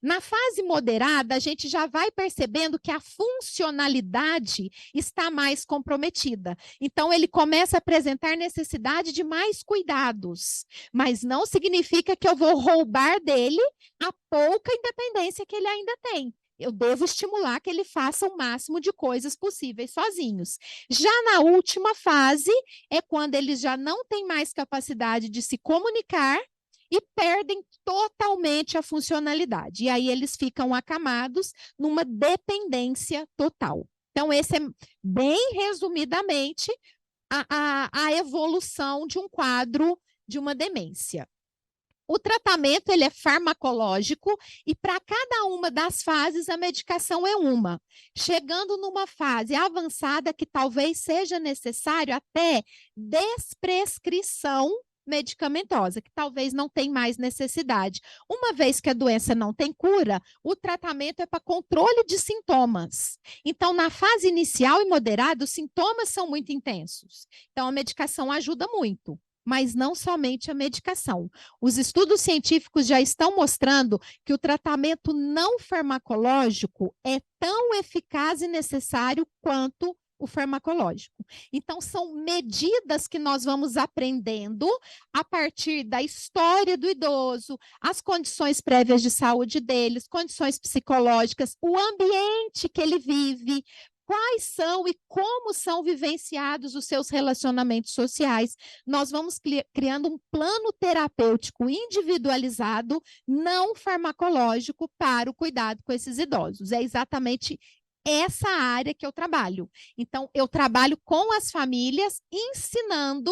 Na fase moderada, a gente já vai percebendo que a funcionalidade está mais comprometida. Então, ele começa a apresentar necessidade de mais cuidados, mas não significa que eu vou roubar dele a pouca independência que ele ainda tem. Eu devo estimular que ele faça o máximo de coisas possíveis sozinhos. Já na última fase, é quando eles já não têm mais capacidade de se comunicar e perdem totalmente a funcionalidade. E aí eles ficam acamados numa dependência total. Então, esse é, bem resumidamente, a evolução de um quadro de uma demência. O tratamento ele é farmacológico e para cada uma das fases a medicação é uma. Chegando numa fase avançada que talvez seja necessário até desprescrição medicamentosa, que talvez não tenha mais necessidade. Uma vez que a doença não tem cura, o tratamento é para controle de sintomas. Então, na fase inicial e moderada, os sintomas são muito intensos. Então, a medicação ajuda muito. Mas não somente a medicação. Os estudos científicos já estão mostrando que o tratamento não farmacológico é tão eficaz e necessário quanto o farmacológico. Então, são medidas que nós vamos aprendendo a partir da história do idoso, as condições prévias de saúde deles, condições psicológicas, o ambiente que ele vive, quais são e como são vivenciados os seus relacionamentos sociais. Nós vamos criando um plano terapêutico individualizado, não farmacológico, para o cuidado com esses idosos. É exatamente essa área que eu trabalho. Então, eu trabalho com as famílias, ensinando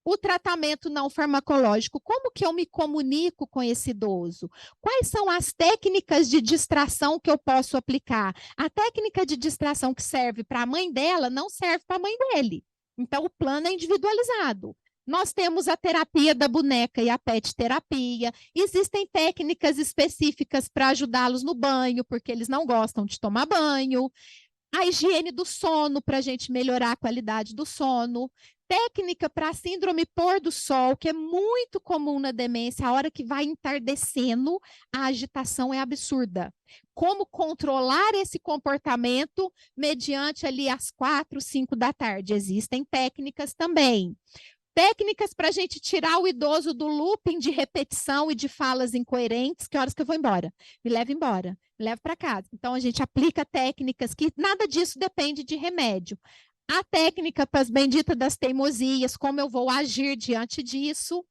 o tratamento não farmacológico. Como que eu me comunico com esse idoso? Quais são as técnicas de distração que eu posso aplicar? A técnica de distração que serve para a mãe dela não serve para a mãe dele. Então, o plano é individualizado. Nós temos a terapia da boneca e a pet terapia. Existem técnicas específicas para ajudá-los no banho, porque eles não gostam de tomar banho. A higiene do sono, para a gente melhorar a qualidade do sono. Técnica para a síndrome pôr do sol, que é muito comum na demência, a hora que vai entardecendo, a agitação é absurda. Como controlar esse comportamento mediante ali às 4, 5 da tarde? Existem técnicas também. Técnicas para a gente tirar o idoso do looping de repetição e de falas incoerentes. Que horas que eu vou embora? Me leva embora, me leva para casa. Então, a gente aplica técnicas que nada disso depende de remédio. A técnica para as benditas das teimosias, como eu vou agir diante disso,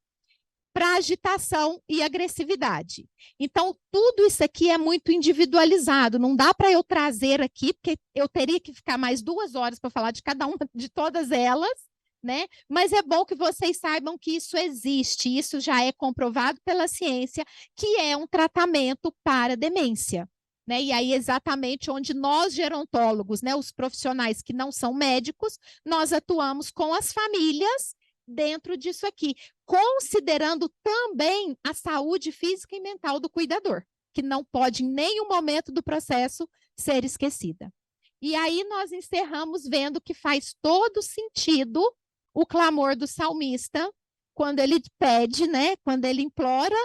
para agitação e agressividade. Então, tudo isso aqui é muito individualizado, não dá para eu trazer aqui, porque eu teria que ficar mais 2 horas para falar de cada uma, de todas elas, né? Mas é bom que vocês saibam que isso existe, isso já é comprovado pela ciência, que é um tratamento para demência. Né? E aí, exatamente onde nós, gerontólogos, né, os profissionais que não são médicos, nós atuamos com as famílias dentro disso aqui, considerando também a saúde física e mental do cuidador, que não pode em nenhum momento do processo ser esquecida. E aí nós encerramos vendo que faz todo sentido o clamor do salmista, quando ele pede, né, quando ele implora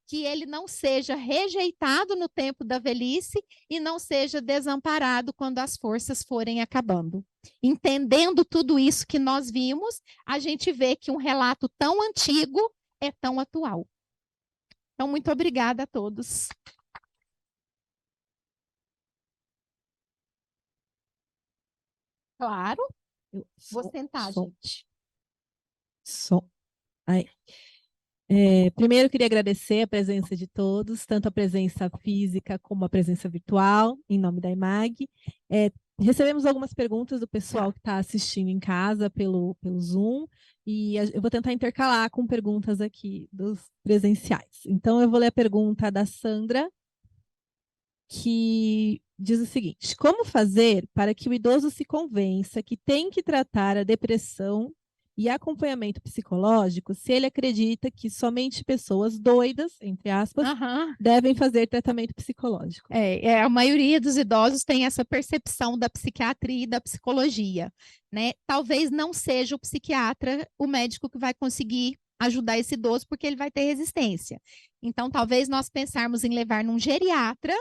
que ele não seja rejeitado no tempo da velhice e não seja desamparado quando as forças forem acabando. Entendendo tudo isso que nós vimos, a gente vê que um relato tão antigo é tão atual. Então, muito obrigada a todos. Claro, vou sentar, gente. Aí. Primeiro, queria agradecer a presença de todos, tanto a presença física como a presença virtual, em nome da IMAG. Recebemos algumas perguntas do pessoal que está assistindo em casa pelo Zoom, e eu vou tentar intercalar com perguntas aqui dos presenciais. Então, eu vou ler a pergunta da Sandra, que diz o seguinte: como fazer para que o idoso se convença que tem que tratar a depressão e acompanhamento psicológico se ele acredita que somente pessoas doidas, entre aspas, devem fazer tratamento psicológico? A maioria dos idosos tem essa percepção da psiquiatria e da psicologia, né? Talvez não seja o psiquiatra o médico que vai conseguir ajudar esse idoso, porque ele vai ter resistência. Então, talvez nós pensarmos em levar num geriatra,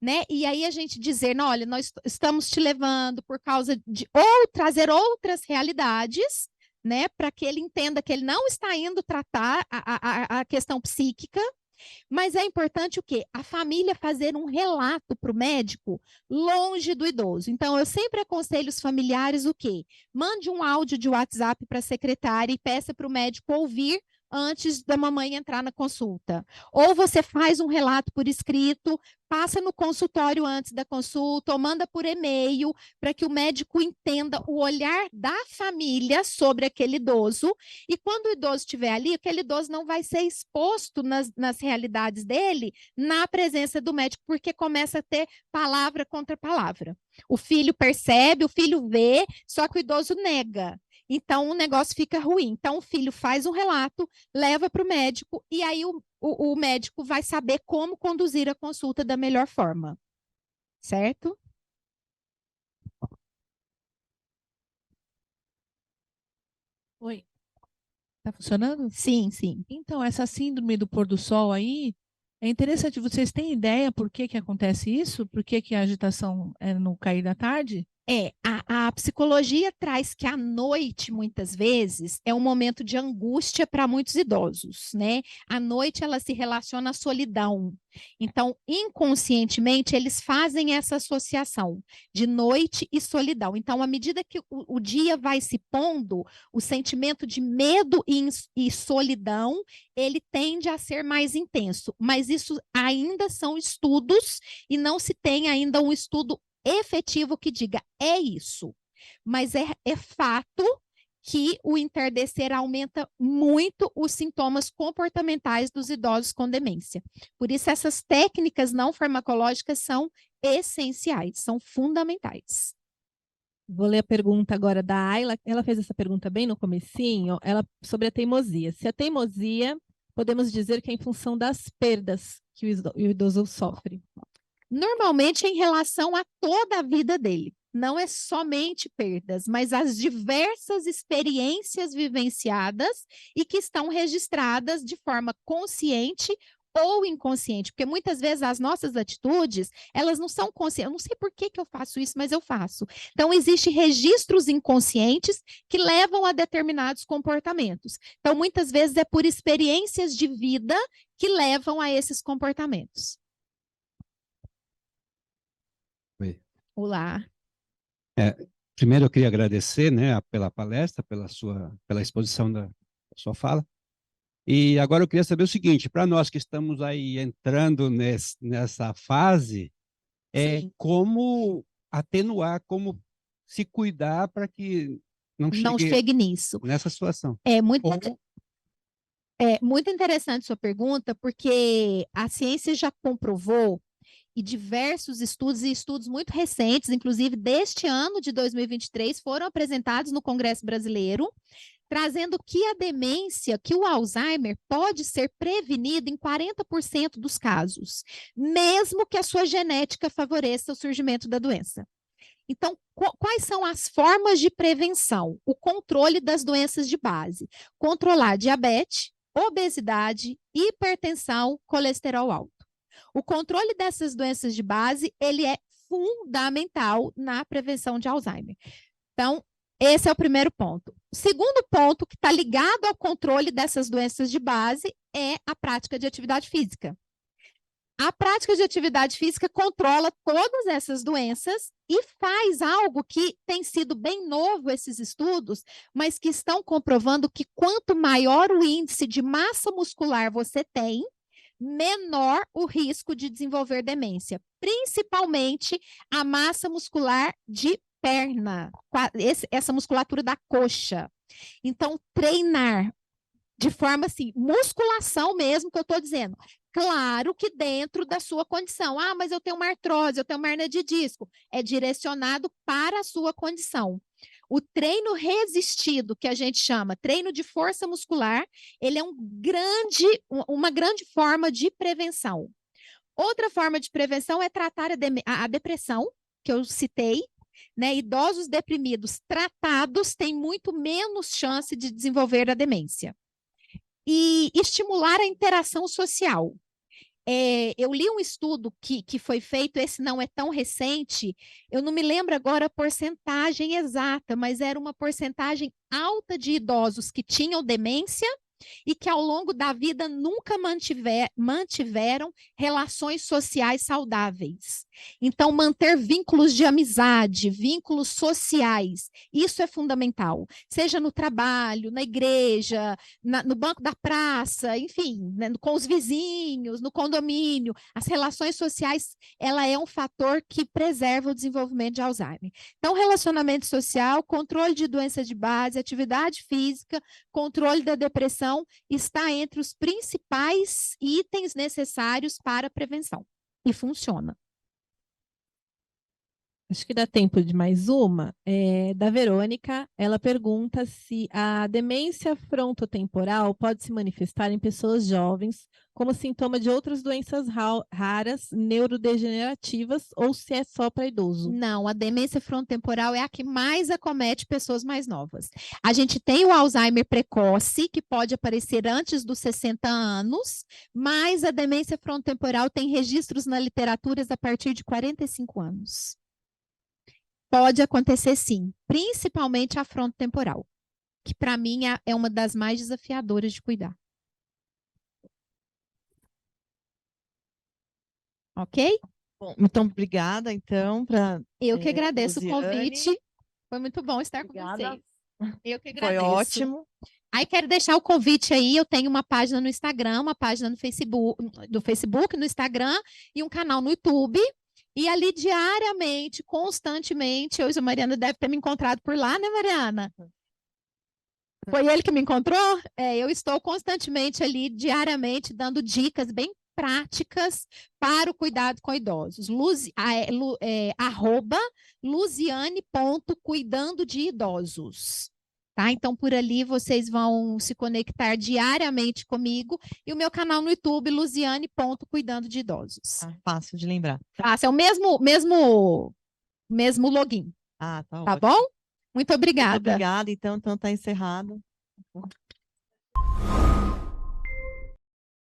né? E aí a gente dizer, não, olha, nós estamos te levando por causa de ou trazer outras realidades, né? Para que ele entenda que ele não está indo tratar a questão psíquica, mas é importante o quê? A família fazer um relato para o médico longe do idoso. Então, eu sempre aconselho os familiares o quê? Mande um áudio de WhatsApp para a secretária e peça para o médico ouvir antes da mamãe entrar na consulta. Ou você faz um relato por escrito, passa no consultório antes da consulta, ou manda por e-mail, para que o médico entenda o olhar da família sobre aquele idoso. E quando o idoso estiver ali, aquele idoso não vai ser exposto nas realidades dele, na presença do médico, porque começa a ter palavra contra palavra. O filho percebe, o filho vê, só que o idoso nega. Então, o negócio fica ruim. Então, o filho faz um relato, leva para o médico, e aí o médico vai saber como conduzir a consulta da melhor forma. Certo? Oi. Tá funcionando? Sim, sim. Então, essa síndrome do pôr do sol aí, é interessante. Vocês têm ideia por que que acontece isso? Por que que a agitação é no cair da tarde? A psicologia traz que a noite, muitas vezes, é um momento de angústia para muitos idosos, né? A noite, ela se relaciona à solidão. Então, inconscientemente, eles fazem essa associação de noite e solidão. Então, à medida que o dia vai se pondo, o sentimento de medo e solidão, ele tende a ser mais intenso. Mas isso ainda são estudos e não se tem ainda um estudo efetivo que diga é isso, mas é fato que o entardecer aumenta muito os sintomas comportamentais dos idosos com demência. Por isso, essas técnicas não farmacológicas são essenciais, são fundamentais. Vou ler a pergunta agora da Ayla. Ela fez essa pergunta bem no comecinho, sobre a teimosia. Se a teimosia, podemos dizer que é em função das perdas que o idoso sofre. Normalmente em relação a toda a vida dele. Não é somente perdas, mas as diversas experiências vivenciadas e que estão registradas de forma consciente ou inconsciente, porque muitas vezes as nossas atitudes, elas não são conscientes. Eu não sei por que eu faço isso, mas eu faço. Então, existem registros inconscientes que levam a determinados comportamentos. Então, muitas vezes é por experiências de vida que levam a esses comportamentos. Oi. Olá. Primeiro eu queria agradecer, né, pela palestra, pela exposição da sua fala. E agora eu queria saber o seguinte, para nós que estamos aí entrando nessa fase, Sim. como atenuar, como se cuidar para que não não chegue chegue nisso. nessa situação. É muito interessante sua pergunta, porque a ciência já comprovou, e diversos estudos, e estudos muito recentes, inclusive deste ano de 2023, foram apresentados no Congresso Brasileiro, trazendo que a demência, que o Alzheimer pode ser prevenido em 40% dos casos, mesmo que a sua genética favoreça o surgimento da doença. Então, quais são as formas de prevenção? O controle das doenças de base. Controlar diabetes, obesidade, hipertensão, colesterol alto. O controle dessas doenças de base, ele é fundamental na prevenção de Alzheimer. Então, esse é o primeiro ponto. O segundo ponto, que está ligado ao controle dessas doenças de base, é a prática de atividade física. A prática de atividade física controla todas essas doenças e faz algo que tem sido bem novo esses estudos, mas que estão comprovando que quanto maior o índice de massa muscular você tem, menor o risco de desenvolver demência, principalmente a massa muscular de perna, essa musculatura da coxa. Então, treinar de forma assim, musculação mesmo, que eu estou dizendo. Claro que dentro da sua condição. Ah, mas eu tenho uma artrose, eu tenho uma hernia de disco. É direcionado para a sua condição. O treino resistido, que a gente chama treino de força muscular, ele é uma grande forma de prevenção. Outra forma de prevenção é tratar a depressão, que eu citei, né? Idosos deprimidos tratados têm muito menos chance de desenvolver a demência. E estimular a interação social. Eu li um estudo que foi feito, esse não é tão recente, eu não me lembro agora a porcentagem exata, mas era uma porcentagem alta de idosos que tinham demência e que ao longo da vida nunca mantiveram relações sociais saudáveis. Então, manter vínculos de amizade, vínculos sociais, isso é fundamental. Seja no trabalho, na igreja, no banco da praça, enfim, né, com os vizinhos, no condomínio. As relações sociais, ela é um fator que preserva o desenvolvimento de Alzheimer. Então, relacionamento social, controle de doença de base, atividade física, controle da depressão, está entre os principais itens necessários para a prevenção. E funciona. Acho que dá tempo de mais uma. Da Verônica, ela pergunta se a demência frontotemporal pode se manifestar em pessoas jovens como sintoma de outras doenças raras, neurodegenerativas, ou se é só para idoso. Não, a demência frontotemporal é a que mais acomete pessoas mais novas. A gente tem o Alzheimer precoce, que pode aparecer antes dos 60 anos, mas a demência frontotemporal tem registros na literatura a partir de 45 anos. Pode acontecer sim, principalmente a frontotemporal, que para mim é uma das mais desafiadoras de cuidar. Ok? Bom, muito obrigada, então, Eu que agradeço Luziane. o convite. Foi muito bom estar Obrigada. com vocês. Eu que Foi agradeço. ótimo. Aí quero deixar o convite aí, eu tenho uma página no Instagram, uma página no Facebook, no Instagram e um canal no YouTube. E ali diariamente, constantemente, hoje a Mariana deve ter me encontrado por lá, né, Mariana? Foi ele que me encontrou? Eu estou constantemente ali, diariamente, dando dicas bem práticas para o cuidado com idosos. @ luziane.cuidando de idosos. Tá? Então, por ali vocês vão se conectar diariamente comigo e o meu canal no YouTube, luziane.cuidando de idosos. Fácil de lembrar. Fácil, é o mesmo login. Tá Tá ótimo. bom? Muito obrigada. Muito obrigada, então tá encerrado.